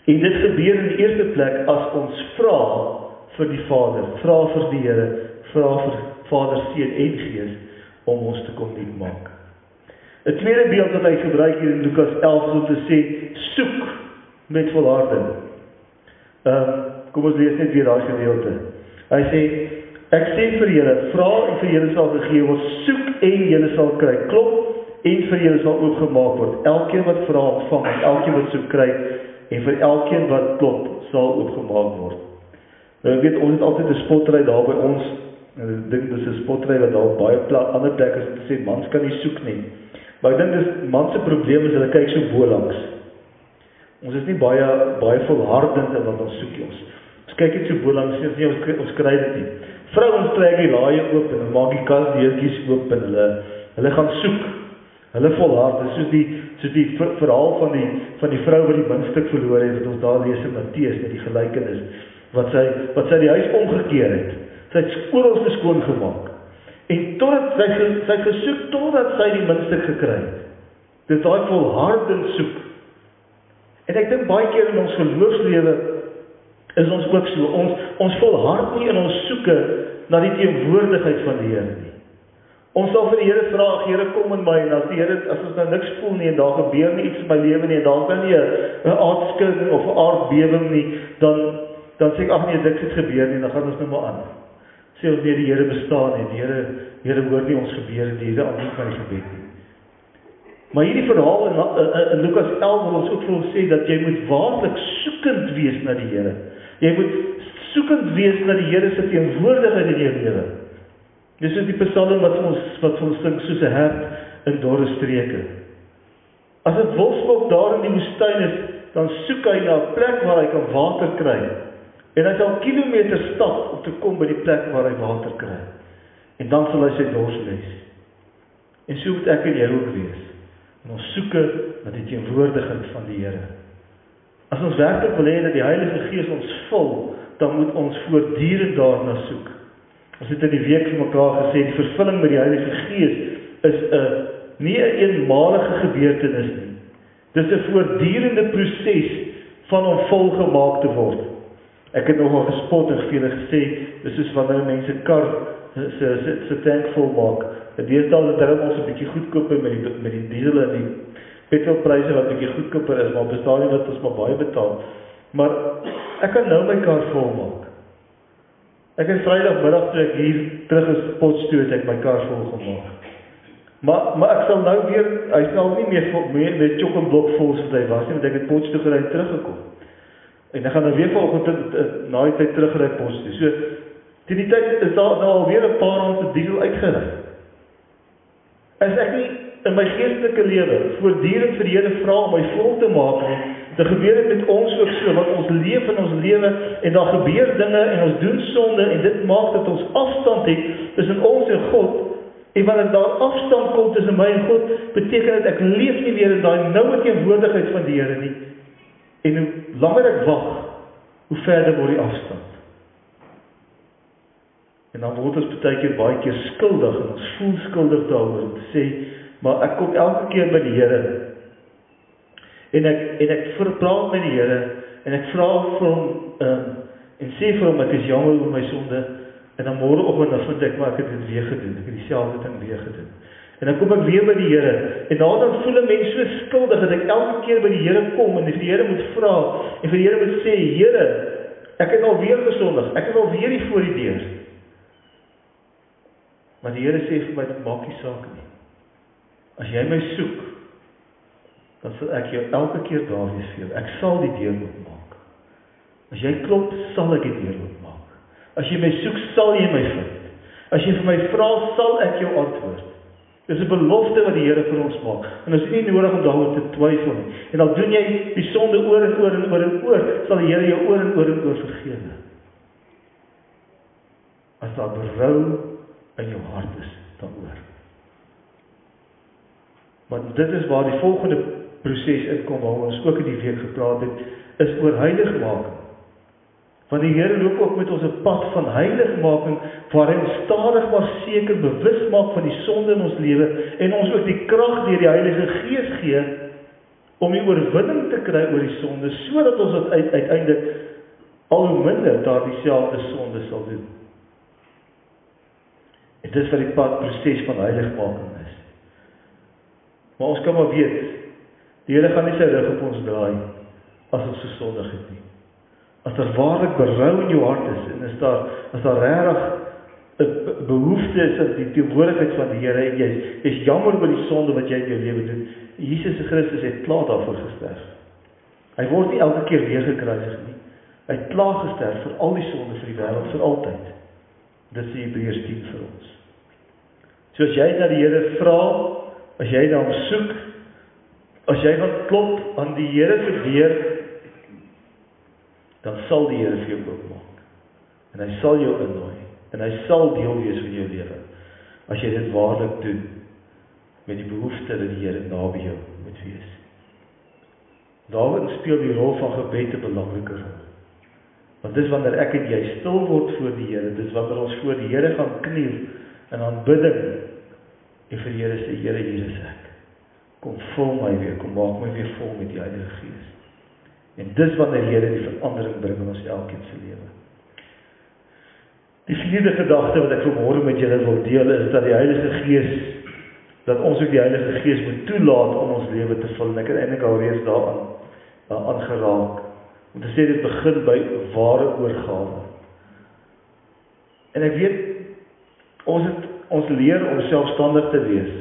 [SPEAKER 1] En dit gebeur in die eerste plek as ons vra vir die Vader, vra vir die Here, vra vir Vader, Seun en Gees, om ons te kom dien maak. 'n tweede beeld wat hy gebruik hier in Lukas 11 is om te sê, soek met volharding. Kom ons lees net weer daai gedeelte. Hy sê, ek sê vir julle, vra en vir julle sal gegee word, soek en julle sal kry, klop en vir julle sal oopgemaak word. Elkeen wat vra ontvang, en elkeen wat soek kry, en vir elkeen wat klop sal oopgemaak word. Nou ek weet, ons het altyd 'n spotry daar by ons, en ek dink dis 'n spotry wat daar baie ander plekke is om te sê, mans kan nie soek nie. Maar ek dink dis man se probleem is hulle kyk so bolangs. Ons is nie baie volhardend in wat ons soek ons. Ons kyk net so bolangs, ons kry dit nie. Vrouens trek die laaie oop en maak die kasdeurtjies oop en hulle gaan soek. Hulle volhard, dis soos die verhaal van die vrou wat die muntstuk verloor het, wat ons daar lees in Matteus met die gelykenis, wat sy die huis omgekeer het. Sy het oral skoon gemaak. En totdat sy gesoek, totdat sy die muntstuk gekry het. Dit is daai volhardend soek. En ek dink baie keer in ons geloofslewe is ons ook so. Ons volhard nie in ons soeke na die teenwoordigheid van die Here nie. Ons sal vir die Here vra, Here kom in my, en as ons nou niks voel nie, en daar gebeur nie iets in my lewe nie, en daar is nou nie 'n aardskudding of 'n aardbewing nie, dan sê ek, ag nee, niks het gebeur nie, dan gaan ons nou maar aan. Sê ons nee, die Here bestaan en die Here hoor nie ons gebede, die Here antwoord my gebed nie. Maar hierdie verhaal in Lukas 11 wil ons ook vir ons sê dat jy moet waarlik soekend wees na die Here. Jy moet soekend wees na die Here se teenwoordigheid in jou lewe. Dis is die psalm wat vir ons sing soos 'n hert in dorre streke. As 'n wolfsbok daar in die woestyn is, dan soek hy na 'n plek waar hy kan water kry. En hy sal kilometers stap om te kom by die plek waar hy water kry. En dan sal hy sy dors les. En so moet ek en jy ook wees. En ons soeke na die teenwoordigheid van die Here. As ons werklik wil hê dat die Heilige Gees ons vul, dan moet ons voortdurend daarna soek. Ons het in die week vir mekaar gesê, die vervulling met die Heilige Gees is nie 'n eenmalige gebeurtenis nie. Dis 'n voortdurende proses van om volgemaak te word. Ek het nogal gespot en vir julle gesê, dis soos wanneer mense kar se tank vol maak. Deesdae is dit ons 'n bietjie goedkoper met die diesel en die petrolpryse wat bietjie goedkoper is, maar bestaan nie wat ons maar baie betaal. Maar ek kan nou my kar vol maak. Ek het Vrydagmiddag toe ek hier terug is Potchefstroom het ek my kar vol gemaak. Maar ek sal nou weer, hy sal nie meer met chokkenblok vol soos hy was nie, want ek het Potchefstroom gery teruggekom. En ek gaan nou weer vanoggend na die tyd terugry Potchefstroom. So teen die tyd is daar nou alweer 'n paar rand se diesel uitgery. As ek nie in my geestelike lewe voortdurend vir die Here vra om my vol te maak nie, dan gebeur dit met ons ook so, want ons leef in ons lewe en daar gebeur dinge en ons doen sonde en dit maak dat ons afstand het tussen ons en God. En wanneer daar afstand kom tussen my en God, beteken dit ek leef nie meer in daai noue teenwoordigheid van die Here nie. En hoe langer ek wag, hoe verder word die afstand. En dan word ons baie keer skuldig en ons voel skuldig daaroor om te sê, maar ek kom elke keer by die Here en ek praat met die Here en ek vra vir hom, en sê vir hom, ek is jammer oor my sonde, en dan môreoggend dan vind ek, maar ek het dit weer gedoen, ek het dieselfde ding weer gedoen. En dan kom ek weer by die Here, en dan voel 'n mens so skuldig, dat ek elke keer by die Here kom, en vir die Here moet vra, en vir die Here moet sê, Here, ek het alweer gesondig, ek is alweer hier voor die deur. Maar die Here sê vir my, dit maak nie saak nie. As jy my soek, dan sal ek jou elke keer daar wees vir jou. Ek sal die deur oopmaak. As jy klop, sal ek die deur oopmaak. As jy my soek, sal jy my vind. As jy vir my vra, sal ek jou antwoord. Dis 'n belofte wat die Here vir ons maak. En ons is nie nodig om daaroor te twyfel nie. En al doen jy die sonde oor en oor en oor en oor, sal die Here jou oor en oor en oor vergewe. As daar berou in jou hart is daaroor. Want dit is waar die volgende proses inkom, waar ons ook in die week gepraat het, is oor heiligmaking. Want die Here loop ook met ons 'n pad van heiligmaking, waar hy ons stadig maar seker bewus maak van die sonde in ons lewe, en ons ook die krag deur die Heilige Gees gee, om die oorwinning te kry oor die sonde, sodat ons uiteindelik al hoe minder daardie selfde sonde sal doen. En dis wat die proses van heiligmaking is. Maar ons kan maar weet, die Here gaan nie sy rug op ons draai, as ons gesondig het nie. As daar waarlik berou in jou hart is, en as daar regtig 'n behoefte is aan die teenwoordigheid van die Here, en jy is jammer oor die sonde wat jy in jou lewe doen, Jesus Christus het klaar daarvoor gesterf. Hy word nie elke keer weer gekruisig nie. Hy het klaar gesterf vir al die sonde vir die wêreld, vir altyd. Dit sê Hebreërs 10 vir ons. So as jy na die Here vra, as jy na hom soek, as jy gaan klop aan die Here se deur, dan sal die Here vir jou oopmaak. En hy sal jou innooi. En hy sal deel wees van jou lewe. As jy dit waarlik doen, met die behoefte dat die Here naby jou moet wees. Daarin speel die rol van gebed 'n belangrike rol. Want dis wanneer ek en jy stil word voor die Here, dis wanneer ons voor die Here gaan kniel in aanbidding, en vir die Here sê, Here, hier is ek. Kom vul my weer, kom maak my weer vol met die Heilige Gees. En dis wanneer die Here die verandering bring in ons elkeen se lewe. Die vierde gedagte wat ek vanmôre met julle wil deel, is dat die Heilige Gees, dat ons ook die Heilige Gees moet toelaat om ons lewe te vul. En ek het eintlik al reeds daaraan geraak. Om te sê, dit begin by ware oorgawe. En ek weet, ons leer om selfstandig te wees.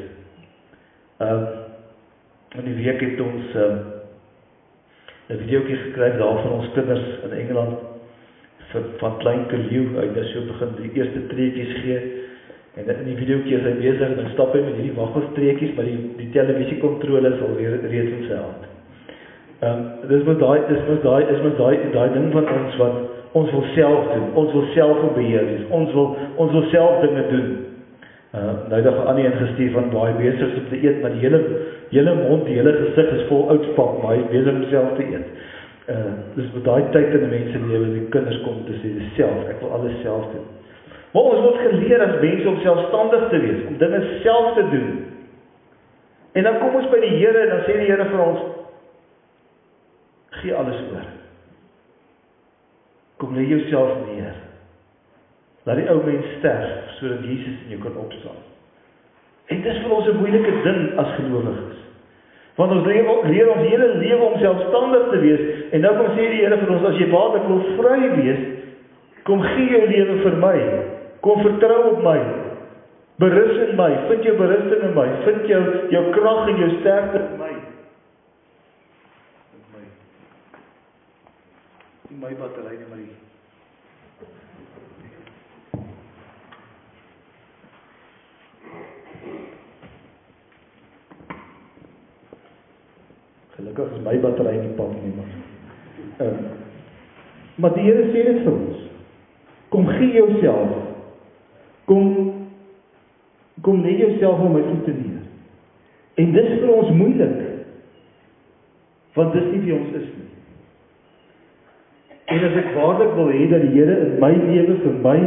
[SPEAKER 1] In die week het ons 'n videoetjie gekry daar van ons kinders in Engeland, van klein Kelew, hy het so begin die eerste treetjies gee, en in die videoetjie is hy besig, en dan stap hy met hierdie waggelstreetjies, maar die televisiekontrole is al reeds in sy hand. Dis mos daai ding van ons wat ons wil self doen, ons wil self in beheer wees, ons wil self dinge doen. Nou dat Annie ingestuur van baie besig om te eet, maar die hele mond, die hele gesig is vol uitspak, maar hy is besig om self te eet. Dis met daai tyd in die mense lewe, die kinders kom te sê, dis self, ek wil alles self doen. Maar ons word geleer as mense om selfstandig te wees, om dinge self te doen. En dan kom ons by die Here, en dan sê die Here vir ons, gee alles oor. Kom lê jouself neer. Laat die ou mens sterf, sodat Jesus in jou kan opstaan. En dit is vir ons 'n moeilike ding as gelowiges. Want ons leer ons hele lewe om selfstandig te wees, en nou kom sê die Here vir ons, as jy waarlik wil vry wees, kom gee jou lewe vir my, kom vertrou op my, berus in my, vind jou berusting in my, vind jou krag en jou sterkte in my. My battery maar hier. Gelukkig is my battery nie pap nie, maar die Here sê dit vir ons. Kom gee jouself. Kom lê jouself op my voete neer. En dis vir ons moeilik. Want dis nie wie ons is nie. En as ek waarlik wil hê dat die Here in my lewe vir my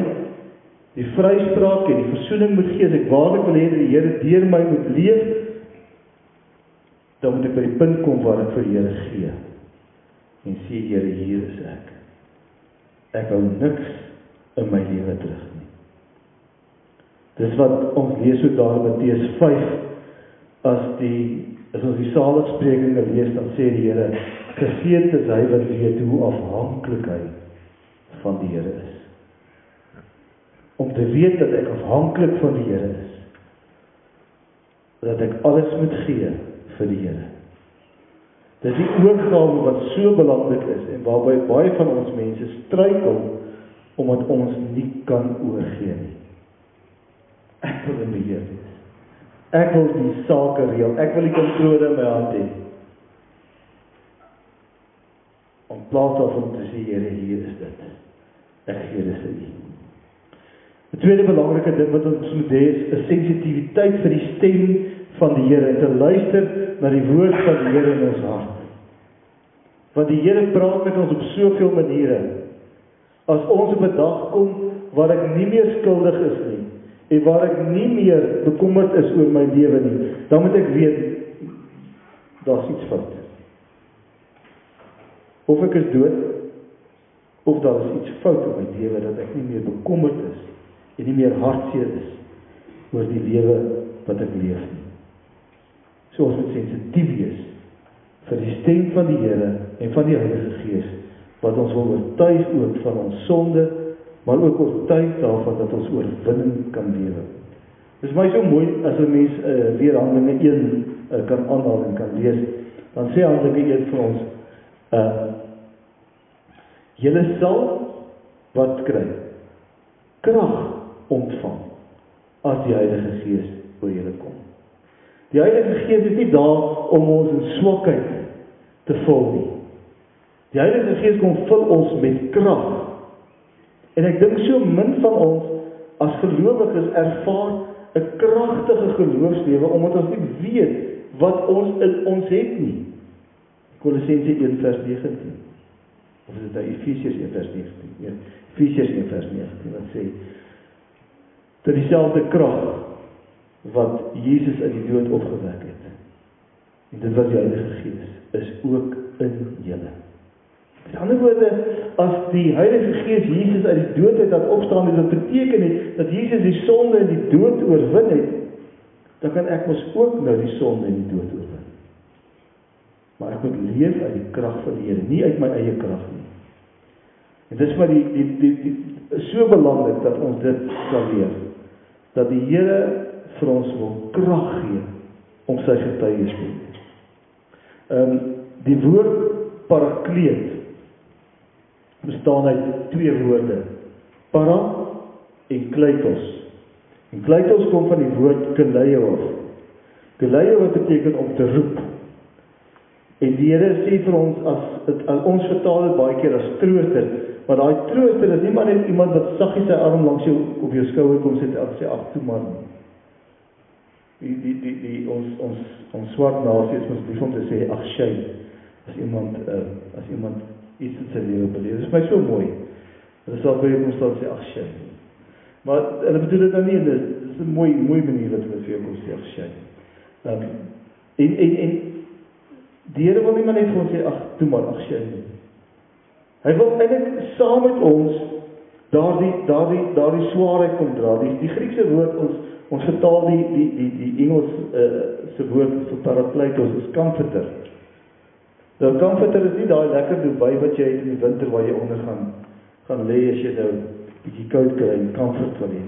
[SPEAKER 1] die vryspraak en die versoening moet gee, as ek waarlik wil hê dat die Here deur my moet leef, dan moet ek by die punt kom waar ek vir die Here gee. en sê, Here, hier is ek. Ek hou niks in my lewe terug nie. Dis wat ons lees ook daar in Matteus 5, as ons die saligsprekinge lees, dan sê die Here, geseënd is hy wat weet hoe afhanklik hy van die Here is. Om te weet dat ek afhanklik van die Here is, dat ek alles moet gee vir die Here. Dis die oorgawe wat so belangrik is, en waarby baie van ons mense struikel, omdat ons nie kan oorgee nie. Ek wil in beheer wees. Ek wil die sake reël. Ek wil die kontrole in my hand hê. Om plaas daarvan te sê, Here, hier is dit. Ek gee dit vir U. 'n tweede belangrike ding wat ons moet hê is 'n sensitiwiteit vir die stem van die Here, en te luister na die woord van die Here in ons hart. Want die Here praat met ons op soveel maniere. As ons op 'n dag kom waar ek nie meer skuldig is nie, en waar ek nie meer bekommerd is oor my lewe nie, dan moet ek weet, daar's iets fout. Of ek is dood, of daar is iets fout in my lewe, dat ek nie meer bekommerd is, en nie meer hartseer is, oor die lewe wat ek leef nie. So ons moet sensitief wees, vir die stem van die Here, en van die Heilige Gees, wat ons wil oortuig ook van ons sonde, maar ook oortuig daarvan dat ons oorwinning kan lewe. Dit is my so mooi, as 'n mens weer Handelinge 1 kan aanhaal en kan lees, dan sê Handelinge 1 vir ons, julle sal wat kry? Krag ontvang, as die Heilige Gees oor julle kom. Die Heilige Gees is nie daar om ons in swakheid te vul nie. Die Heilige Gees kom vul ons met krag. En ek dink so min van ons as gelowiges ervaar 'n kragtige geloofslewe, omdat ons nie weet wat ons in ons het nie. Kolossense 1 vers 19. Of is dit nou Efesiërs 1 vers 19? Ja, Efesiërs 1 vers 19, wat sê, dat dieselfde krag wat Jesus uit die dood opgewek het, en dit was die Heilige Gees, is ook in julle. Met ander woorde, as die Heilige Gees Jesus uit die dood het laat opstaan, en dit beteken het, dat Jesus die sonde en die dood oorwin het, dan kan ek mos ook nou die sonde en die dood oorwin. Maar ek moet leef uit die krag van die Here, nie uit my eie krag nie. En dit is maar so belangrik dat ons dit sal leef, dat die Here vir ons wil krag gee om sy getuies te doen. Die woord parakleet bestaan uit 2 woorde, para en kleitos. En kleitos kom van die woord keleio af. Keleio wat beteken om te roep. En die Here sê vir ons, as ons vertaal dit baie keer as trooster, maar daai trooster is nie maar net iemand wat saggies sy arm langs jou op jou skouer kom sit en sê, ag toe man. Ons swart nasie is ons lief om te sê, ag shame, as iemand iets in sy lewe beleef. Dit is my so mooi. Hulle sal by ons staan sê, ag shame. Maar hulle bedoel dit nou nie, dit is 'n mooi manier wat hulle vir jou kom sê, ag shame. En die Here wil nie maar net vir ons sê, ag toe maar, ag shame. Hy wil eintlik saam met ons daardie swaarheid kom dra. Die Griekse woord, ons vertaal die Engels se woord vir parakletos is comforter. Nou comforter is nie daai lekker dubai wat jy het in die winter waar jy onder gaan lê as jy nou bietjie koud kry en comfort van hê.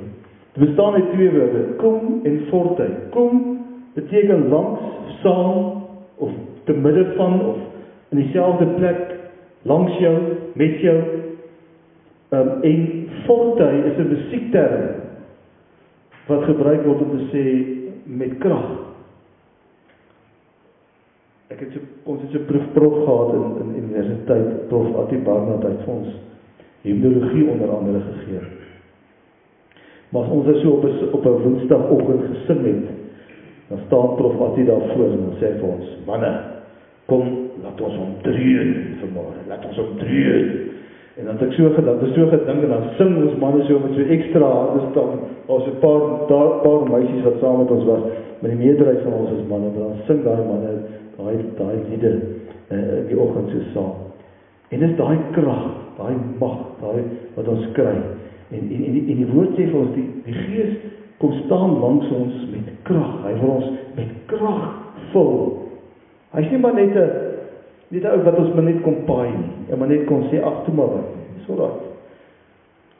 [SPEAKER 1] Dit bestaan uit 2 woorde, kom en forte. Kom beteken langs, saam of te midde van of in dieselfde plek, langs jou, met jou. En forte is 'n musiekterm wat gebruik word om te sê met krag. Ons het so prof gehad in universiteit, prof Ati Barnard het vir ons hymnologie onder andere gegee. Maar as ons dit so op 'n woensdagoggend gesing het, dan staan prof Ati daar voor en sê vir ons, manne, kom, laat ons omdreun vanmôre, laat ons omdreun. En dan het ek so gedink, en dan sing ons manne so met so ekstra, dus dan was 'n paar meisies wat saam met ons was, maar die meerderheid van ons is manne, maar dan sing daai manne daai liede in die oggend so saam.
[SPEAKER 2] En dis daai krag, daai mag, daai wat ons kry. En die woord sê vir ons, die Gees kom staan langs ons met krag. Hy wil ons met krag vul. Hy is nie maar net 'n ou wat ons maar net kom paai nie. En maar net kon sê, ag toe maar wat. Dis alraai.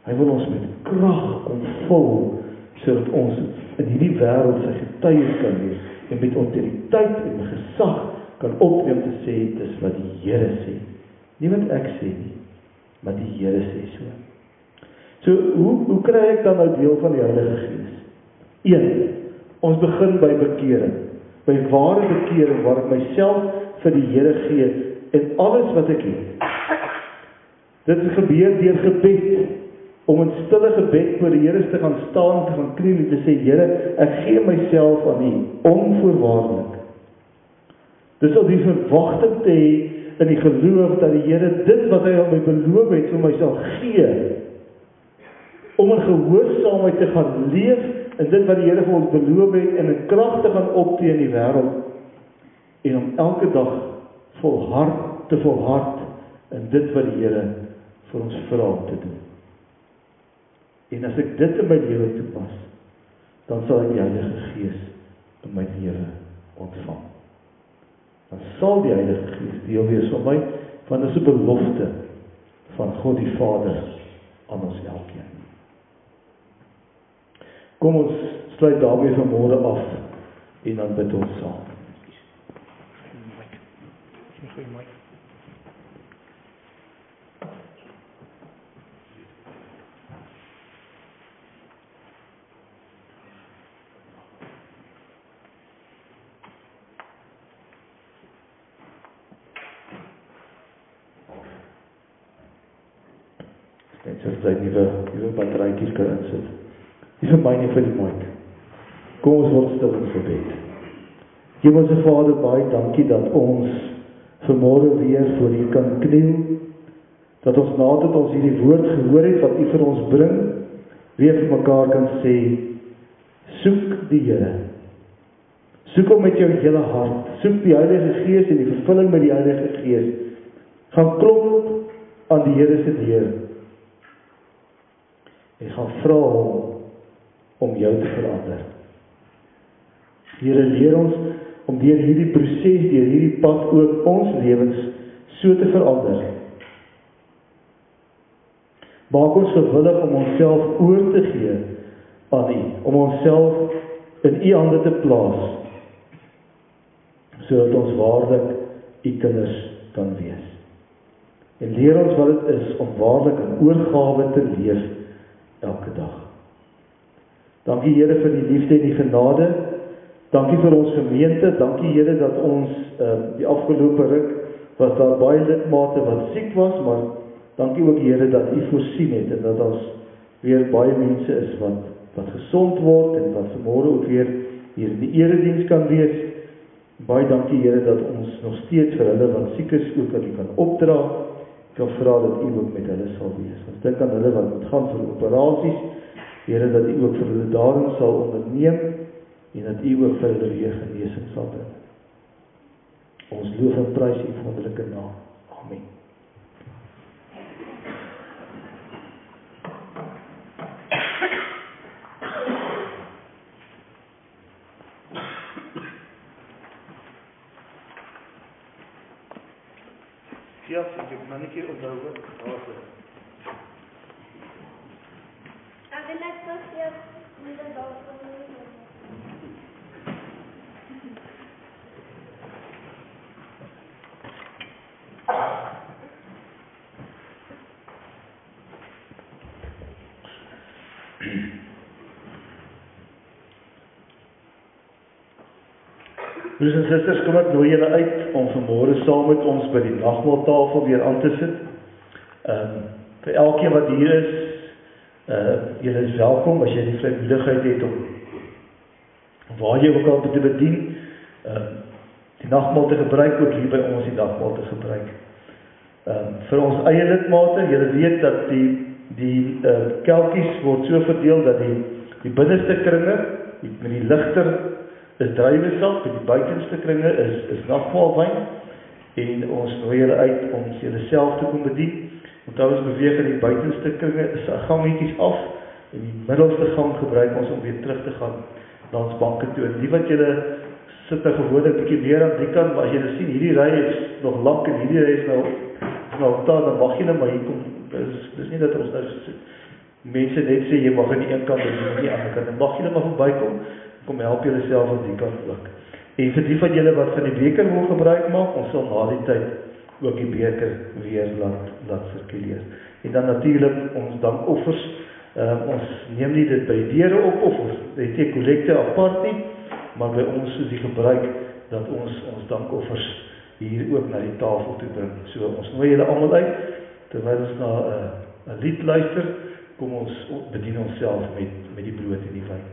[SPEAKER 2] Hy wil ons met krag kom vul, sodat ons in hierdie wêreld sy getuies kan wees. En met autoriteit en gesag kan optree om te sê, dis wat die Here sê. Nie wat ek sê nie, maar die Here sê so. So, hoe kry ek dan nou deel van die Heilige Gees? 1. Ons begin by bekering. By ware bekering, waar ek myself vir die Here gee, en alles wat ek het. Dit gebeur deur gebed, om in stille gebed voor die Here te gaan staan, te gaan kniel en te sê, Here, ek gee myself aan U, onvoorwaardelik. Dis al die verwagting te hê in die geloof, dat die Here dit wat hy aan my beloof het, vir my sal gee, om in gehoorsaamheid te gaan leef, en dit wat die Here vir ons beloof het, en in krag te gaan optree in die wêreld, en om elke dag volhard in dit wat die Here vir ons vra om te doen. En as ek dit in my lewe toepas, dan sal ek die Heilige Gees in my lewe ontvang. Dan sal die Heilige Gees deel wees van my, want dit is 'n belofte van God die Vader aan ons elkeen. Kom ons sluit daarmee vanmôre af en dan bid ons saam. Net soos jy nuwe batterytjies kan insit. Nie vir my nie, vir die mic. Kom ons word stil in gebed. Hemelse Vader, baie dankie dat ons vanmôre weer voor U kan kniel, dat ons nadat ons hierdie woord gehoor het wat U vir ons bring, weer vir mekaar kan sê, soek die Here. Soek hom met jou hele hart. Soek die Heilige Gees en die vervulling met die Heilige Gees. Gaan klop aan die Here se deur. En gaan vra hom om jou te verander. Here, leer ons om deur hierdie proses, deur hierdie pad ook ons lewens so te verander. Maak ons gewillig om onsself oor te gee aan U, om onsself in U hande te plaas, sodat ons waarlik U kinders kan wees. En leer ons wat dit is om waarlik in oorgawe te leef elke dag. Dankie Here vir die liefde en die genade. Dankie vir ons gemeente. Dankie Here dat ons die afgelope ruk was daar baie lidmate wat siek was, maar dankie ook Here dat U voorsien het en dat ons weer baie mense is wat gesond word en wat vanmôre ook weer hier in die erediens kan wees. Baie dankie Here dat ons nog steeds vir hulle wat siek is ook aan U kan opdra. Ek wil vra dat U ook met hulle sal wees. Ons dink aan hulle wat moet gaan vir operasies. Here, dat U ook vir hulle daarin sal onderneem en dat U ook vir hulle weer genesing sal bring. Ons loof en prys U wonderlike naam. Amen. Ja, ek het nou net hier onthou wat daar is.
[SPEAKER 3] Ek net pas jy moet daar kom.
[SPEAKER 1] Broers en susters, kom ek nooi julle uit om vanmôre saam met ons by die nagmaaltafel weer aan te sit. Vir elkeen wat hier is, julle is welkom as jy die vrymoedigheid het om waar jy ook al te bedien, die nagmaal te gebruik, ook hier by ons die nagmaal te gebruik. Vir ons eie lidmate, julle weet dat die kelkies word so verdeel dat die binneste kringe met die ligter is druiwesap en die buitenste kringe is nagmaalwyn en ons nooi julle uit om julle self te kom bedien. Onthou ons beweeg in die buitenste kringe, gangetjies af, en die middelste gang gebruik ons om weer terug te gaan na ons banke toe. En die wat julle sit nou gewoonlik bietjie meer aan die kant, maar as julle sien, hierdie ry is nog lank en hierdie ry is nou daar, dan mag julle maar hier kom. Dis nie dat ons nou mense net sê, jy mag aan die een kant en nie aan die ander kant. Dan mag julle maar verbykom, kom help julle self aan die kant ook. En vir die van julle wat van die beker wil gebruik maak, ons sal na die tyd ook die beker weer laat sirkuleer. En dan natuurlik ons dankoffers, ons neem nie dit by die deure op, of ons het nie kollekte apart nie, maar by ons is die gebruik dat ons dankoffers hier ook na die tafel toe bring. So ons nooi julle almal uit, terwyl ons na 'n lied luister, kom ons bedien onsself met die brood en die wyn.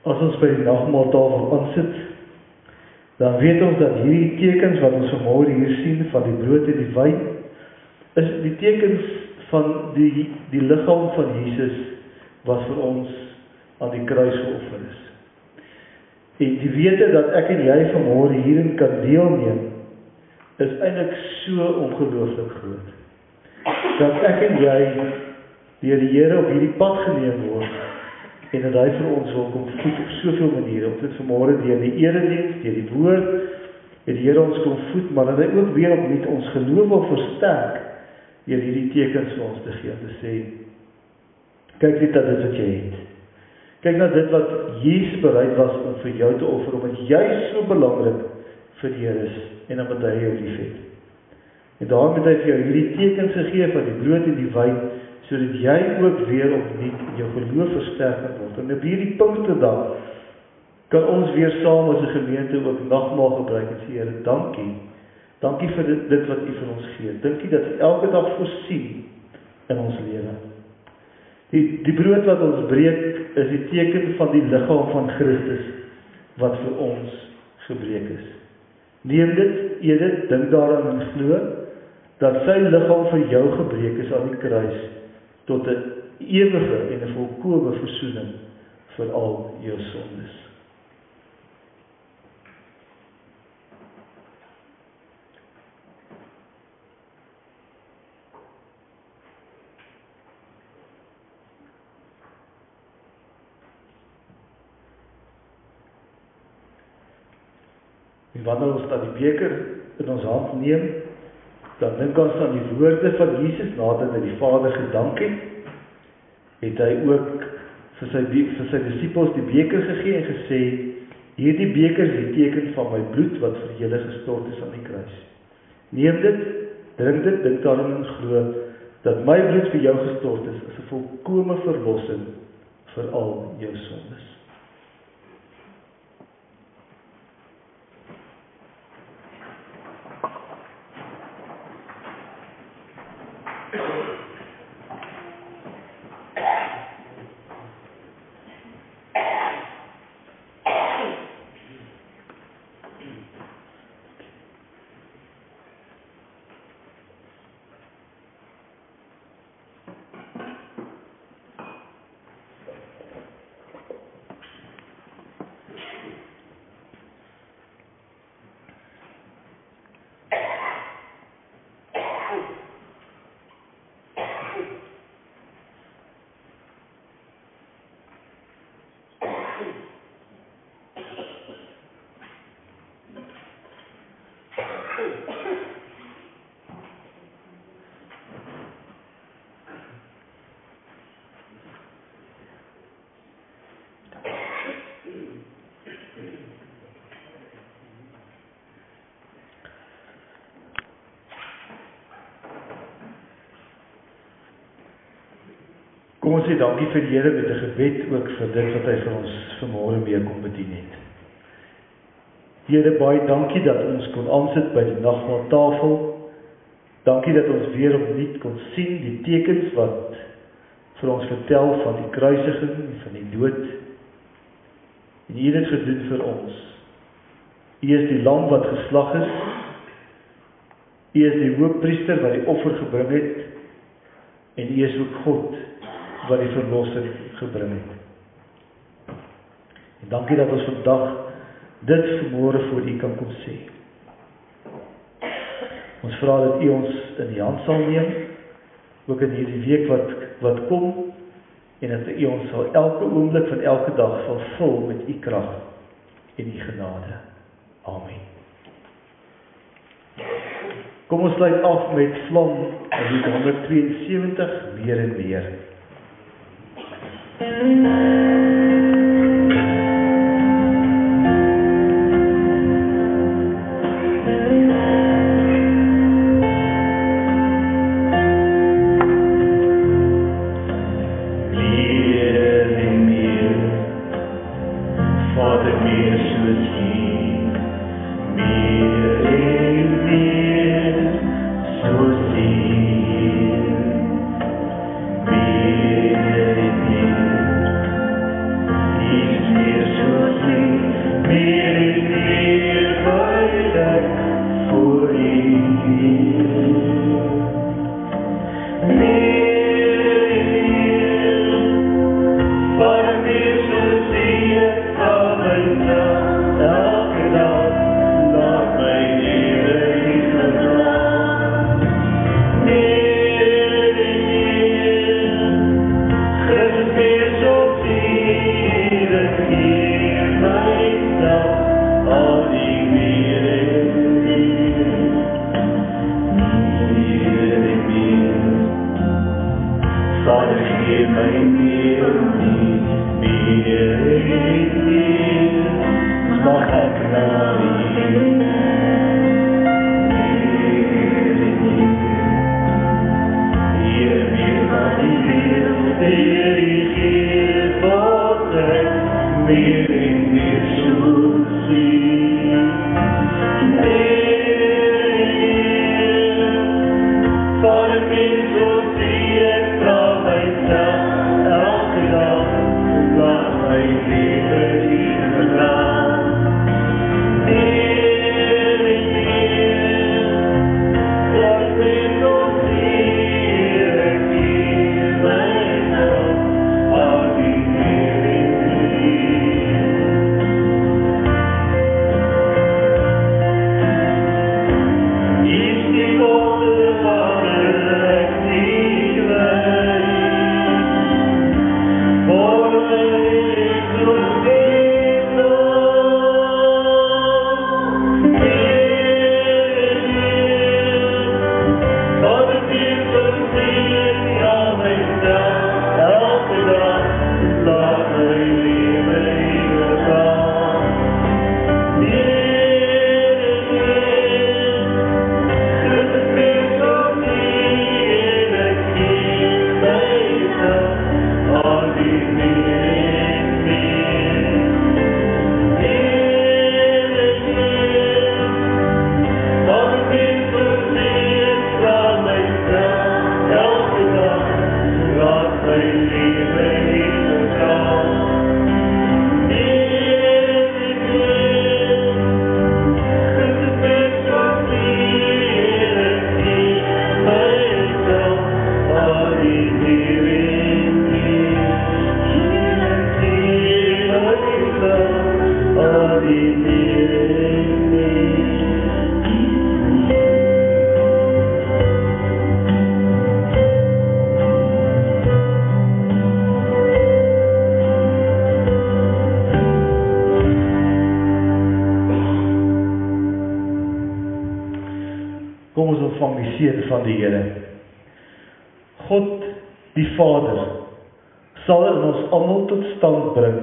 [SPEAKER 1] As ons by die nagmaaltafel aansit, dan weet ons dat hierdie tekens wat ons vanmôre hier sien van die brood en die wyn, is die tekens van die liggaam van Jesus wat vir ons aan die kruis geoffer is. En die wete dat ek en jy vanmôre hierin kan deelneem, is eintlik so ongelooflik groot. Dat ek en jy deur die Here op hierdie pad geneem word, en dat hy vir ons wil kom voed op soveel maniere. Ons het vanmôre deur die erediens, deur die woord, het die Here ons kom voed, maar dat hy ook weer opnuut ons geloof wil versterk, deur hierdie tekens vir ons te gee, te sê, kyk net dat dit wat jy het. Kyk na dit wat Jesus bereid was om vir jou te offer, omdat jy so belangrik vir die Here is, en omdat hy jou lief het. En daarom het hy vir jou hierdie tekens gegee van die brood en die wyn, sodat jy ook weer opnuut jou geloof versterk word. En op hierdie Pinksterdag kan ons weer saam as 'n gemeente ook nagmaal gebruik en sê, Here, dankie. Dankie vir dit wat U vir ons gee. Dankie dat U elke dag voorsien in ons lewe. Die brood wat ons breek is die teken van die liggaam van Christus wat vir ons gebreek is. Neem dit, eet dit, dink daaraan en glo, dat sy liggaam vir jou gebreek is aan die kruis, tot 'n ewige en 'n volkome versoening vir al jou sondes. En wanneer ons dan die beker in ons hand neem, dan dink ons aan die woorde van Jesus nadat hy die Vader gedank het hy ook vir sy disippels die beker gegee en gesê, hierdie beker is die teken van my bloed wat vir julle gestort is aan die kruis. Neem dit, drink dit, dink daarin en glo dat my bloed vir jou gestort is 'n volkome verlossing vir al jou sondes. Kom ons sê dankie vir die Here met 'n gebed ook vir dit wat hy vir ons vanmôre mee kom bedien het. Here, baie dankie dat ons kon aansit by die nagmaaltafel. Dankie dat ons weer opnuut kon sien die tekens wat vir ons vertel van die kruisiging en van die dood. En U het dit gedoen vir ons. U is die lam wat geslag is. U is die hoofpriester wat die offer gebring het. En U is ook God wat die verlossing gebring het. En dankie dat ons vandag dit vanmôre voor U kan kom sê. Ons vra dat U ons in die hand sal neem, ook in hierdie week wat kom, en dat U ons sal elke oomblik van elke dag sal vul met U krag en U genade. Amen. Kom ons sluit af met Vlam in Lied 172, meer en meer.
[SPEAKER 2] Laat my lewe lang.
[SPEAKER 1] Kom ons ontvang die seën van die Here. God, die Vader, sal in ons almal tot stand bring.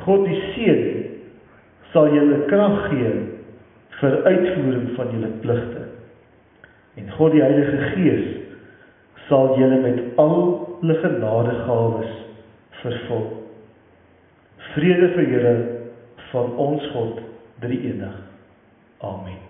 [SPEAKER 1] God, die Seun, sal julle krag gee vir uitvoering van julle pligte. En God, die Heilige Gees, sal julle met alle genadegawes vervul. Vrede vir julle van ons God, drie enig. Amen.